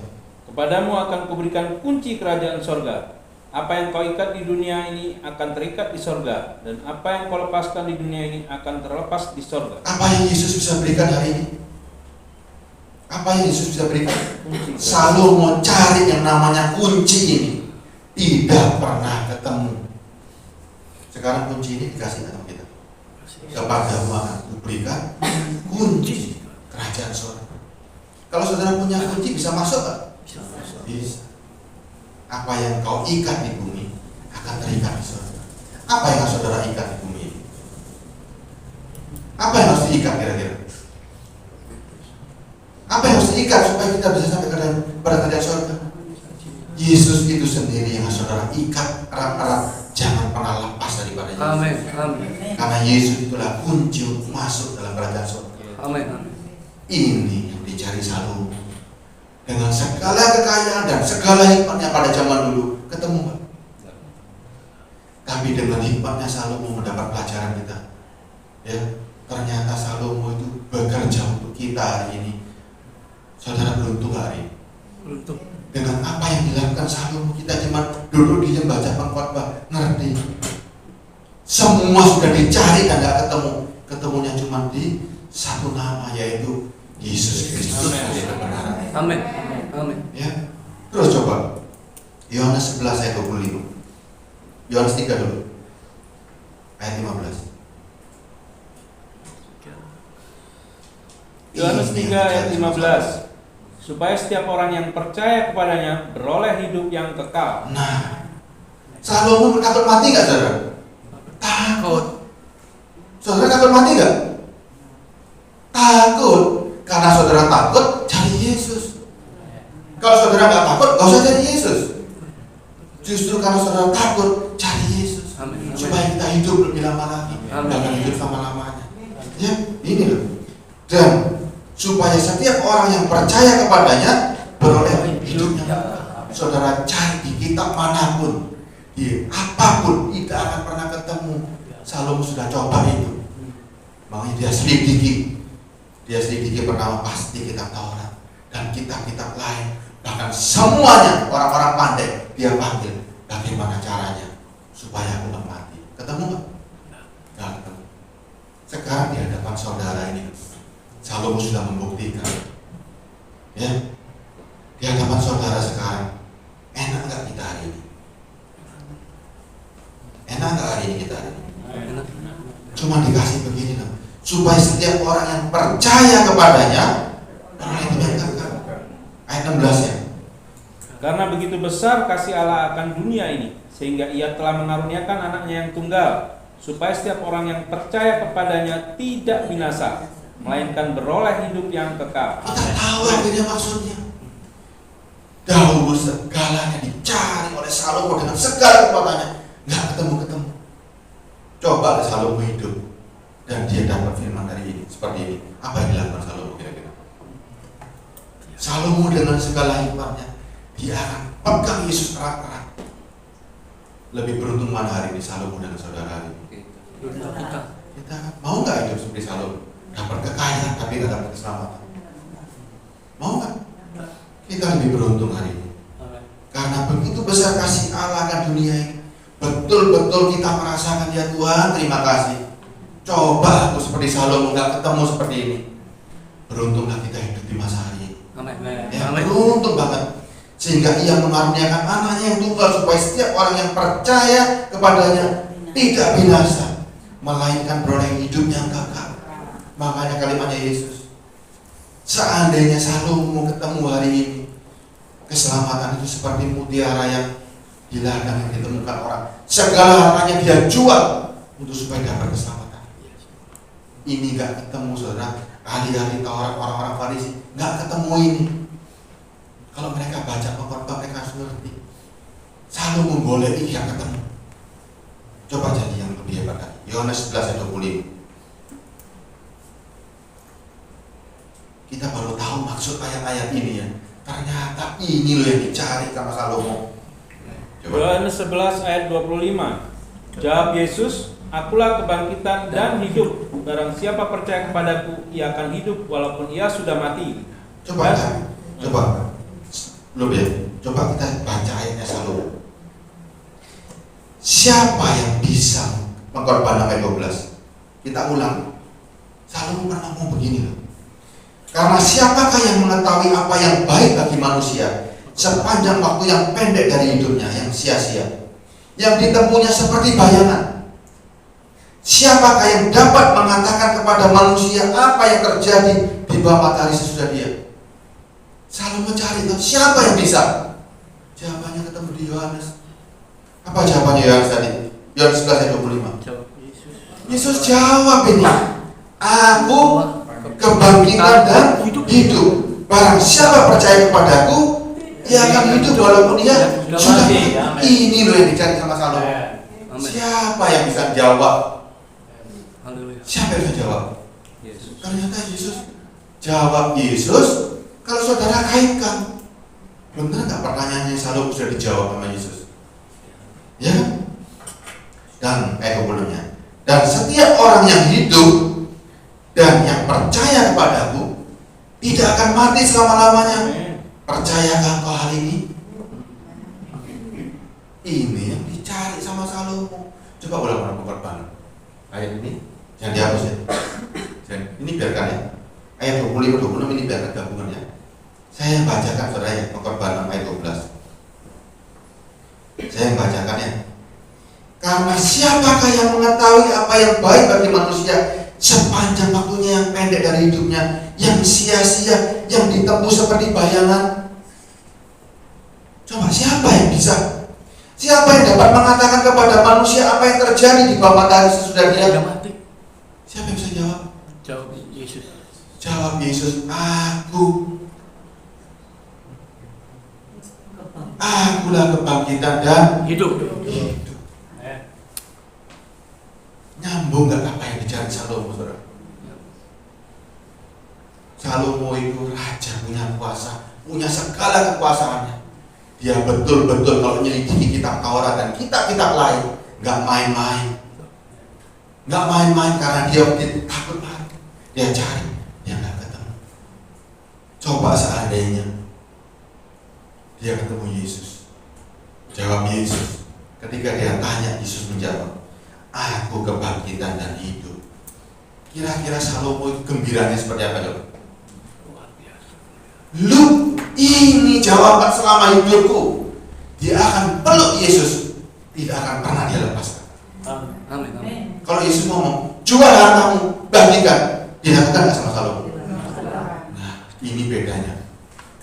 Kepadamu akan kuberikan kunci kerajaan sorga. Apa yang kau ikat di dunia ini akan terikat di sorga, dan apa yang kau lepaskan di dunia ini akan terlepas di sorga. Apa yang Yesus bisa berikan hari ini? Apa yang Yesus bisa berikan? Kunci kerajaan. Salomo cari yang namanya kunci ini, tidak pernah ketemu. Sekarang kunci ini dikasih sama kita. Kepadamu akan kuberikan kunci kerajaan sorga. Kalau saudara punya kunci, bisa masuk gak? Bisa. Apa yang kau ikat di bumi akan terikat di surga. Apa yang harus saudara ikat di bumi ini? Apa yang harus diikat kira-kira? Apa yang harus diikat supaya kita bisa sampai ke kerajaan surga? Yesus itu sendiri yang harus saudara ikat erat-erat. Jangan pernah lepas daripada Yesus. Amin. Amin. Karena Yesus itulah kunci untuk masuk dalam kerajaan surga. Amin. Amin. Ini yang dicari Salomo. Dengan segala kekayaan dan segala hikmatnya pada zaman dulu, ketemu gak? Tapi dengan hikmatnya Salomo mendapat pelajaran kita. Ya, ternyata Salomo itu bekerja untuk kita hari ini. Saudara beruntung hari ini. Beruntung. Dengan apa yang dilakukan Salomo, kita cuma duduk di baca pengkhotbah, ngerti. Semua sudah dicari dan gak ketemu. Ketemunya cuma di satu nama, yaitu Yesus Kristus. Amin. Amin. Ya. Terus coba Yohanes 11 ayat 25. Yohanes 3 dulu. Ayat 15. Yohanes 3 ayat 15. Supaya setiap orang yang percaya kepadanya beroleh hidup yang kekal. Nah, Salomo takut mati gak saudara? Takut. Saudara takut mati gak? Takut. Karena saudara takut, cari Yesus. Kalau saudara nggak takut, nggak usah cari Yesus. Justru karena saudara takut, cari Yesus. Amin. Supaya kita hidup lebih lama lagi, Amin. jangan hidup lama-lamanya. Ya, ini loh. Dan supaya setiap orang yang percaya kepadanya beroleh hidup yang kekal. Saudara cari di kitab manapun, di apapun, tidak akan pernah ketemu. Salomo sudah coba itu, makanya dia selidiki. Dia sedikit bernama pasti kitab Taurat dan kitab-kitab lain, bahkan semuanya orang-orang pandai dia panggil. Bagaimana caranya supaya aku nggak mati? Ketemu nggak? Nggak ketemu. Sekarang di hadapan saudara ini, Salomo sudah membuktikan. Ya, di hadapan saudara sekarang, enak nggak kita hari ini? Enak nggak hari ini kita hari ini? Enak. Cuma dikasih begini loh, supaya setiap orang yang percaya kepadanya beroleh hidup yang kekal. Ayat 16 ya. Karena begitu besar kasih Allah akan dunia ini, sehingga Ia telah mengaruniakan anaknya yang tunggal, supaya setiap orang yang percaya kepadanya tidak binasa, melainkan beroleh hidup yang kekal. Kita tahu akhirnya maksudnya. Dahulu segalanya dicari oleh Salomo dengan segala kekuatannya, nggak ketemu-ketemu. Coba Salomo hidup dan dia dapat firman dari ini seperti ini. Apa yang dilakukan Salomo kira-kira? Salomo dengan segala hikmatnya, dia akan pegang Yesus erat-erat. Lebih beruntung mana hari ini Salomo dan saudara hari ini? Kita mau nggak hidup seperti Salomo? Dapat kekayaan tapi nggak dapat keselamatan. Mau nggak? Kita lebih beruntung hari ini. Karena begitu besar kasih Allah akan dunia ini. Betul-betul kita merasakan, ya Tuhan, terima kasih. Coba aku seperti Salomo nggak ketemu seperti ini. Beruntunglah kita hidup di masa hari ini. Ya, beruntung banget. Sehingga ia mengaruniakan anaknya yang tunggal supaya setiap orang yang percaya kepadanya tidak binasa, melainkan beroleh hidup yang kekal. Makanya kalimatnya Yesus, seandainya Salomo ketemu hari ini, keselamatan itu seperti mutiara yang di ladang yang ditemukan orang. Segala hartanya dia jual untuk supaya dapat keselamatan. Ini nggak ketemu, saudara. Ahli-ahli Taurat, orang-orang Farisi nggak ketemu ini. Kalau mereka baca pengkhotbah, mereka harus ngerti. Salomo boleh ini yang ketemu. Coba jadi yang lebih hebat lagi. Yohanes 11 ayat 25. Kita baru tahu maksud ayat-ayat ini ya. Ternyata ini loh yang dicari sama Salomo. Yohanes 11 ayat 25. Jawab Yesus, akulah kebangkitan dan hidup. Barang siapa percaya kepadaku, ia akan hidup walaupun ia sudah mati. Coba belum ya? Coba kita baca ayatnya Salomo. Siapa yang bisa mengkorbankan ayat 12? Kita ulang. Salomo pernah ngomong begini loh. Karena siapakah yang mengetahui apa yang baik bagi manusia sepanjang waktu yang pendek dari hidupnya, yang sia-sia, yang ditempuhnya seperti bayangan. Siapakah yang dapat mengatakan kepada manusia apa yang terjadi di bawah matahari sesudah dia? Salomo cari tuh, siapa yang bisa? Jawabannya ketemu di Yohanes. Apa jawabannya Yohanes tadi? Yohanes 11 ayat 25. Yesus jawab ini, aku kebangkitan dan hidup. Barang siapa percaya kepadaku, ia akan hidup walaupun ia sudah mati. Ini loh yang dicari sama Salomo. Siapa yang bisa jawab? Siapa yang bisa jawab? Ternyata Yesus. Jawab Yesus. Kalau saudara kaitkan, benar nggak pertanyaannya Salomo sudah dijawab sama Yesus? Ya. Dan kemudiannya. Dan setiap orang yang hidup dan yang percaya kepadaku tidak akan mati selama-lamanya. Percayakah kau hal ini? Ini yang dicari sama Salomo. Coba ulang pengorbanan. Ayat ini jangan dihapus ya. Ini biarkan ya. Ayat 25-26 ini biarkan gabungan ya. Saya yang bacakan saudara ya, pengorbanan ayat 12. Saya yang bacakan ya. Karena siapakah yang mengetahui apa yang baik bagi manusia sepanjang waktunya yang pendek dari hidupnya, yang sia-sia, yang ditempuh seperti bayangan. Coba siapa yang bisa? Siapa yang dapat mengatakan kepada manusia apa yang terjadi di bawah matahari sesudah dia mati? Siapa yang bisa jawab? Jawab Yesus. Jawab Yesus, akulah kebangkitan dan Hidup. Nyambung nggak apa yang dicari Salomo, saudara? Salomo itu raja, punya kuasa, punya segala kekuasaannya. Dia betul-betul kalau menyelidiki kitab Taurat dan kitab-kitab lain, nggak main-main, karena dia takut mati. Dia cari, dia nggak ketemu. Coba seandainya dia ketemu Yesus, jawab Yesus. Ketika dia tanya, Yesus menjawab, aku kebangkitan dan hidup. Kira-kira Salomo itu gembiranya seperti apa coba? Lu, ini jawaban selama hidupku. Dia akan peluk Yesus, tidak akan pernah dia lepaskan. Amin. Kalau Yesus ngomong, jual hartamu, bagikan, dilakukan nggak sama Salomo? Nah, ini bedanya.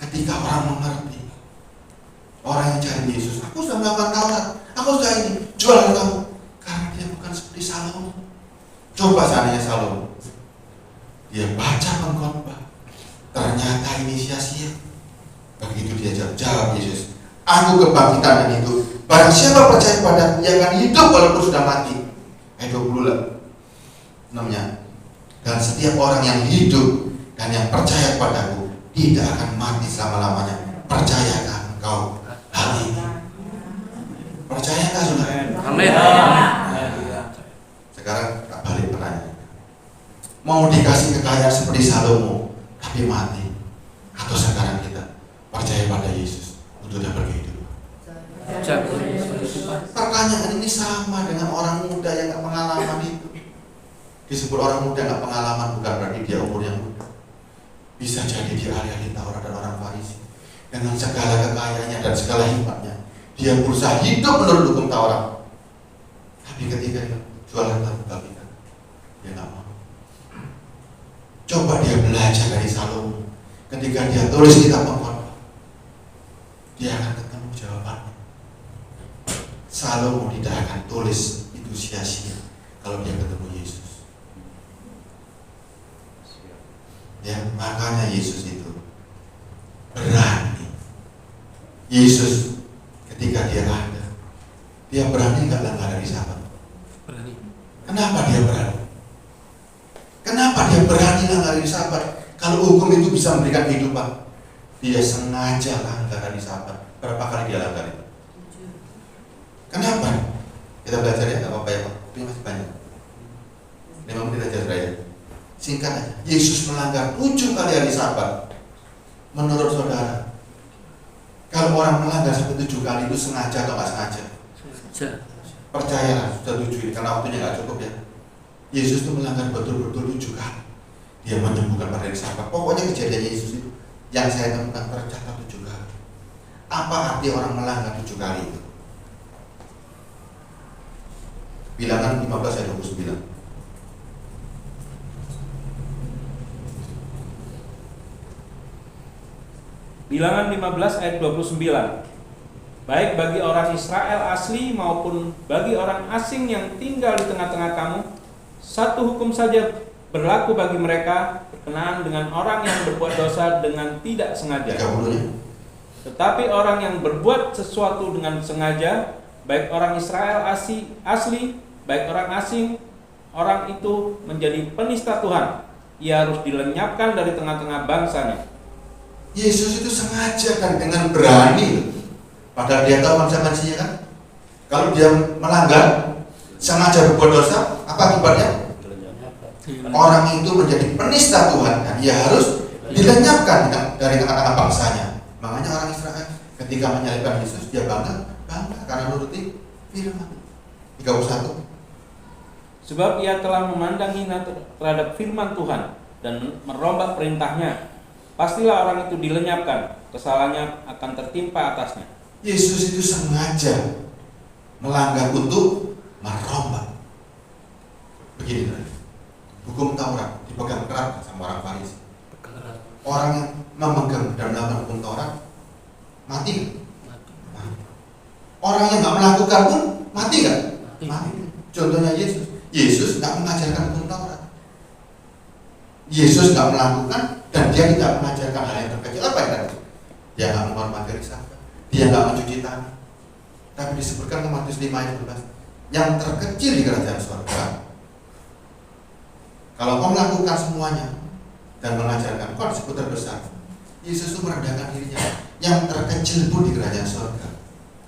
Ketika orang mengerti, orang yang cari Yesus, aku sudah melakukan Taurat, aku sudah ini, jual hartamu. Karena dia bukan seperti Salomo. Coba seandainya Salomo, dia baca pengkhotbah, ternyata ini sia-sia. Begitu dia jawab Yesus, aku kebangkitan dan hidup. Barang siapa percaya padaku, ia akan hidup walaupun sudah mati. Ayat 26-nya. Dan setiap orang yang hidup dan yang percaya padaku tidak akan mati selama-lamanya. Percayakah engkau hal ini? Percayakah saudara? Amin. Sekarang mau dikasih kekayaan seperti Salomo tapi mati, atau sekarang kita percaya pada Yesus untuk dapat kehidupan? Pertanyaan ini sama dengan orang muda yang gak pengalaman itu. Disebut orang muda gak pengalaman bukan berarti dia umurnya muda. Bisa jadi dia ahli-ahli Taurat dan orang Farisi. Dengan segala kekayaannya dan segala hikmatnya, dia berusaha hidup menurut hukum Taurat. Tapi ketika dia jualan babi-babi, dia gak mau. Coba dia belajar dari Salomo. Ketika dia tulis kitab Pengkhotbah, dia akan ketemu jawabannya. Salomo tidak akan tulis itu sia-sia kalau dia ketemu Yesus. Ya, makanya Yesus itu berani. Yesus ketika dia ada, dia berani nggak langgar dari Sabat? Berani. Kenapa dia berani? Kenapa dia berani langgar dari Sabat? Kalau hukum itu bisa memberikan kehidupan, dia sengaja langgar dari Sabat. Berapa kali dia langgar itu? Kenapa? Kita belajar ya, nggak apa-apa ya Pak. Ini masih banyak. 5 menit aja saudara ya. Singkat aja. Yesus melanggar 7 kali hari Sabat. Menurut saudara, kalau orang melanggar sampai 7 kali itu sengaja atau nggak sengaja? Percayalah, sudah 7 ini karena waktunya nggak cukup ya. Yesus itu melanggar betul-betul 7 kali. Dia menyembuhkan pada hari Sabat. Pokoknya kejadian Yesus itu yang saya temukan tercatat 7 kali. Apa arti orang melanggar 7 kali itu? Bilangan 15 ayat 29. Bilangan 15 ayat 29. Baik bagi orang Israel asli maupun bagi orang asing yang tinggal di tengah-tengah kamu, satu hukum saja berlaku bagi mereka berkenaan dengan orang yang berbuat dosa dengan tidak sengaja. 30-nya. Tetapi orang yang berbuat sesuatu dengan sengaja, baik orang Israel asli, baik orang asing, orang itu menjadi penista Tuhan. Ia harus dilenyapkan dari tengah-tengah bangsanya. Yesus itu sengaja kan dengan berani. Padahal dia tahu konsekuensinya kan. Kalau dia melanggar, sengaja berbuat dosa, apa akibatnya? Orang itu menjadi penista Tuhan dan ia harus dilenyapkan dari tengah-tengah bangsanya. Makanya orang Israel ketika menyalibkan Yesus, dia bangga karena nuruti firman. 31. Sebab ia telah memandang hina terhadap firman Tuhan dan merombak perintahnya. Pastilah orang itu dilenyapkan, kesalahannya akan tertimpa atasnya. Yesus itu sengaja melanggar untuk merombak. Begini, hukum Taurat dipegang erat sama orang Farisi. Orang yang memegang dan melakukan hukum Taurat mati. Orang yang nggak melakukan pun mati nggak? Mati. Contohnya Yesus. Yesus nggak mengajarkan hukum Taurat. Yesus nggak melakukan dan dia tidak mengajarkan hal yang terkecil. Apa yang tadi? Dia nggak menghormati hari Sabat. Dia nggak mencuci tangan. Tapi disebutkan ke Matius 5 ayat 12, yang terkecil di kerajaan surga. Kalau kau melakukan semuanya dan mengajarkan, kau disebut terbesar. Yesus itu merendahkan dirinya. Yang terkecil pun di kerajaan surga.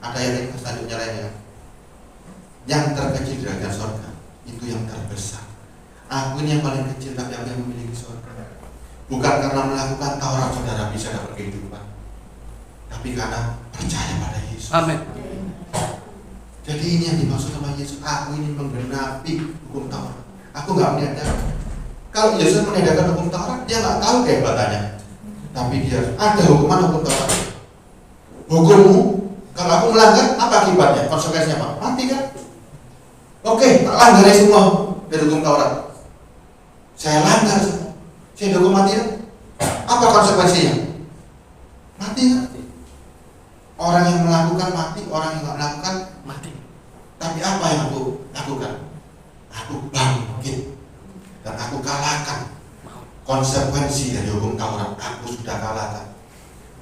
Ada yang selanjutnya lainnya. Yang terkecil di kerajaan surga itu yang terbesar. Aku ini yang paling kecil tapi aku yang memiliki surga. Bukan karena melakukan Taurat saudara bisa dapat kehidupan, tapi karena percaya pada Yesus. Amin. Jadi ini yang dimaksud sama Yesus. Aku ini menggenapi hukum Taurat. Aku nggak meniadakan. Kalau Yesus meniadakan hukum Taurat, dia nggak tahu kehebatannya. Tapi dia ada hukuman hukum Taurat. Hukummu, kalau aku melanggar, apa akibatnya? Konsekuensinya apa? Mati kan? Oke, tak langgar semua dari hukum Taurat. Saya langgar semua. Saya hukum mati kan? Apa konsekuensinya? Mati kan? Orang yang melakukan mati, orang yang nggak melakukan mati. Tapi apa yang aku lakukan? Aku bangkit dan aku kalahkan konsekuensi dari hukum Taurat. Aku sudah kalahkan.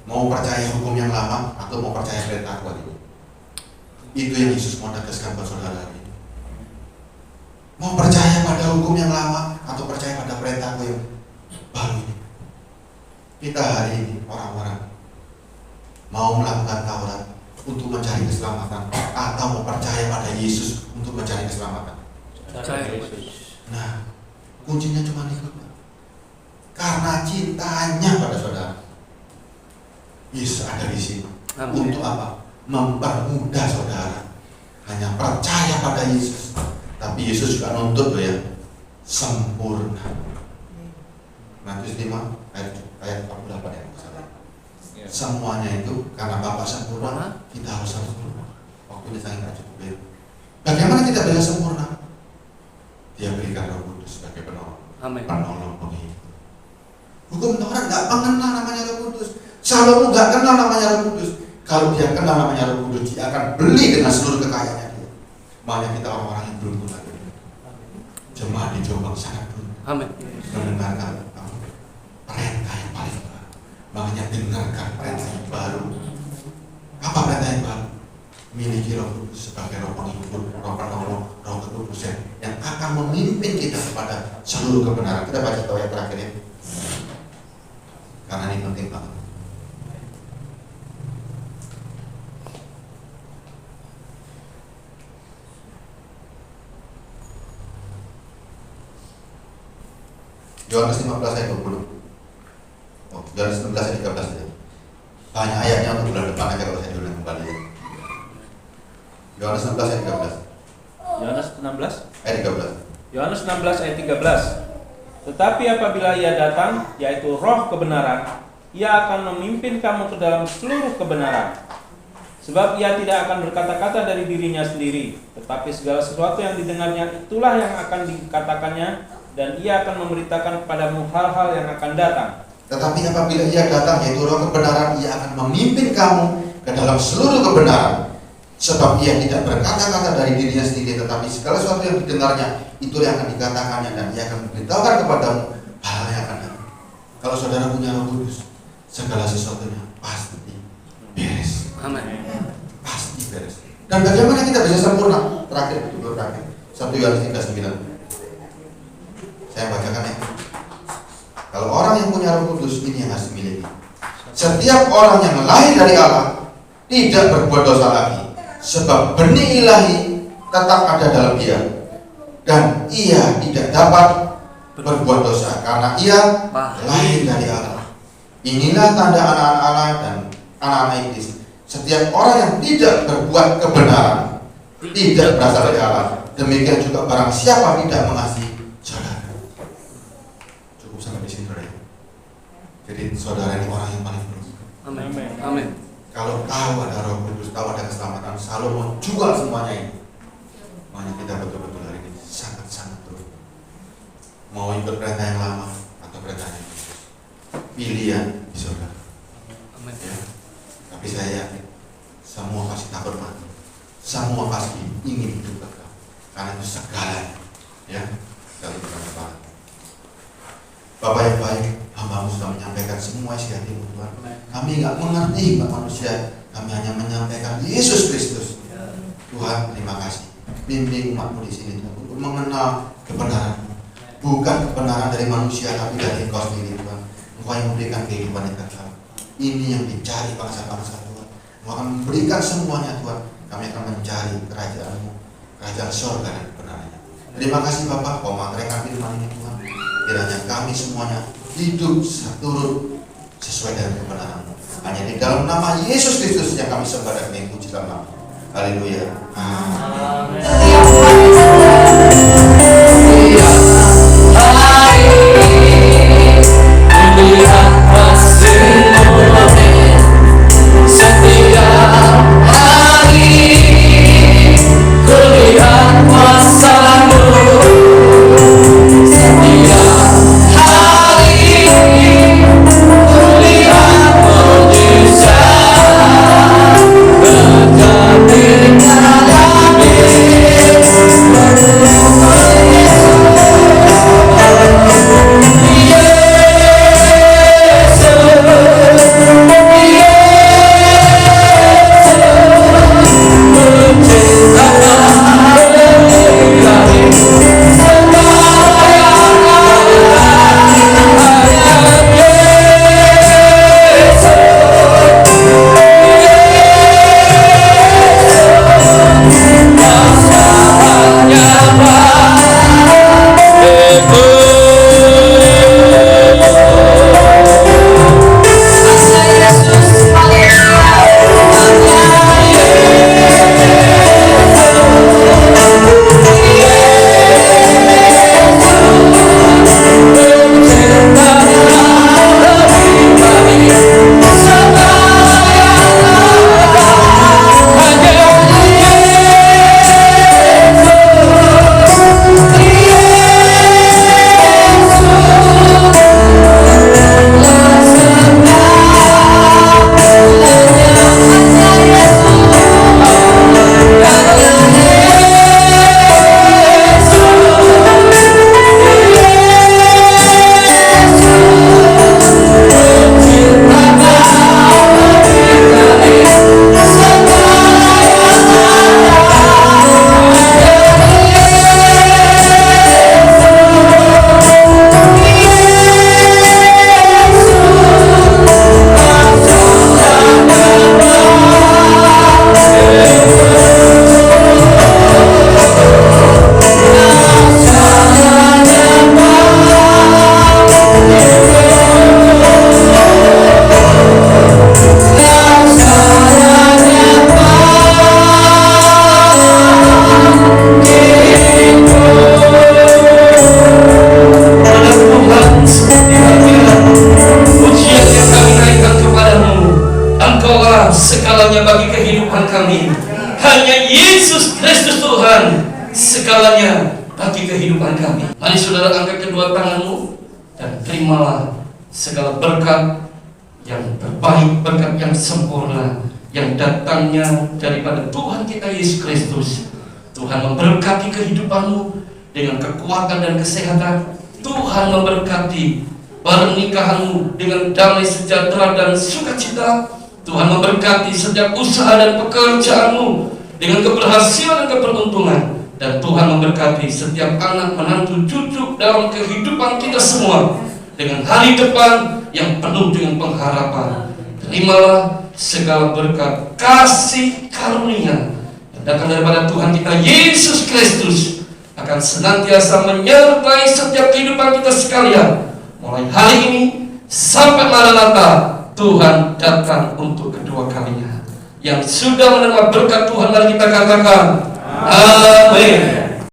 Mau percaya hukum yang lama atau mau percaya perintah aku ini? Itu yang Yesus mau tegaskan buat saudara ini. Mau percaya pada hukum yang lama atau percaya pada perintahku yang baru ini? Kita hari ini orang-orang mau melakukan Taurat untuk mencari keselamatan atau mau percaya pada Yesus untuk mencari keselamatan? Percaya. Nah, Kuncinya cuma ikut. Karena cintanya pada saudara. Yesus ada di sini. Amin. Untuk apa? Mempermudah saudara. Hanya percaya pada Yesus. Tapi Yesus juga nuntut loh ya, sempurna. Matius 5 ayat 48 ya masalah. Semuanya itu karena Bapa sempurna, kita harus sempurna. Waktu ini saya nggak cukup ya. Bagaimana kita bisa sempurna? Dia berikan Roh Kudus sebagai penolong. Amin. Penolong penghibur. Hukum Taurat nggak mengenal namanya Roh Kudus. Salomo nggak kenal namanya Roh Kudus. Kalau dia kenal namanya Roh Kudus, dia akan beli dengan seluruh kekayaannya dia. Makanya kita orang-orang yang beruntung lagi. Jemaat di Jombang sangat beruntung. Amin. Mendengarkan perintah yang paling baru. Makanya dengarkan perintah yang baru. Apa perintah yang baru? Miliki Roh Kudus sebagai Roh penghibur, Roh penolong, Roh ketudusan yang akan memimpin kita kepada seluruh kebenaran. Kita baca ayat terakhir ya. Karena ini penting banget. Yohanes 15 ayat 20. Yohanes 16 ayat 13 ya. Banyak ayatnya untuk bulan depan aja kalau saya diulang kembali ya. Yohanes 16 ayat 13. Yohanes 16 Ayat 13. Yohanes 16 ayat 13. Tetapi apabila ia datang, yaitu Roh kebenaran, ia akan memimpin kamu ke dalam seluruh kebenaran. Sebab ia tidak akan berkata-kata dari dirinya sendiri, tetapi segala sesuatu yang didengarnya itulah yang akan dikatakannya, dan ia akan memberitakan kepadamu hal-hal yang akan datang. Tetapi apabila ia datang, yaitu Roh kebenaran, ia akan memimpin kamu ke dalam seluruh kebenaran. Sebab ia tidak berkata-kata dari dirinya sendiri, tetapi segala sesuatu yang didengarnya itu yang akan dikatakannya, dan ia akan memberitahukan kepadamu hal yang akan datang. Kalau saudara punya Roh Kudus, segala sesuatunya pasti beres. Amin. Pasti beres. Dan bagaimana kita bisa sempurna? Terakhir, betul terakhir. 1 Yohanes 3:9. Saya bacakan ya. Kalau orang yang punya Roh Kudus, ini yang harus dimiliki. Setiap orang yang lahir dari Allah tidak berbuat dosa lagi, sebab benih ilahi tetap ada dalam dia, dan ia tidak dapat berbuat dosa karena ia lahir dari Allah. Inilah tanda anak-anak Allah dan anak-anak iblis. Setiap orang yang tidak berbuat kebenaran tidak berasal dari Allah. Demikian juga barang siapa tidak mengasihi saudara. Cukup sampai di sini, saudara. Jadi saudara ini orang yang paling beruntung. Amin. Amin. Kalau tahu ada Roh Kudus, tahu ada keselamatan, Salomo jual semuanya ini. Makanya kita betul-betul hari ini sangat-sangat beruntung. Mau ikut perintah yang lama atau perintah yang khusus, pilihan di saudara. Amin. Ya. Tapi saya yakin semua pasti takut mati, semua pasti ingin hidup kekal, karena itu segalanya. Ya, dari Tuhan. Bapak yang baik, hamba-Mu sudah menyampaikan semua isi hati-Mu Tuhan. Kami nggak mengerti manusia, kami hanya menyampaikan Yesus Kristus. Tuhan, terima kasih. Bimbing umat-Mu di sini Tuhan, untuk mengenal kebenaran-Mu, bukan kebenaran dari manusia, tapi dari Engkau sendiri Tuhan. Engkau yang memberikan kehidupan yang kekal. Ini yang dicari bangsa-bangsa Tuhan. Engkau akan memberikan semuanya Tuhan. Kami akan mencari kerajaan-Mu, kerajaan surga dan kebenarannya. Terima kasih Bapak, Kau mengatakan firman ini Tuhan. Kiranya kami semuanya hidup seturut sesuai dengan kebenaran-Mu. Hanya di dalam nama Yesus Kristus yang kami sembah dan kami puji dalam nama. Haleluya. Amin. hanya Yesus Kristus Tuhan segalanya bagi kehidupan kami. Mari saudara angkat kedua tanganmu dan terimalah segala berkat yang terbaik, berkat yang sempurna yang datangnya daripada Tuhan kita Yesus Kristus. Tuhan memberkati kehidupanmu dengan kekuatan dan kesehatan. Tuhan memberkati pernikahanmu dengan damai sejahtera dan sukacita. Tuhan memberkati setiap usaha dan pekerjaanmu dengan keberhasilan dan keberuntungan. Dan Tuhan memberkati setiap anak, menantu, cucu dalam kehidupan kita semua dengan hari depan yang penuh dengan pengharapan. Terimalah segala berkat kasih karunia yang datang daripada Tuhan kita Yesus Kristus akan senantiasa menyertai setiap kehidupan kita sekalian, mulai hari ini sampai Maranatha Tuhan datang untuk kedua kalinya. Yang sudah menerima berkat Tuhan, mari kita katakan amin.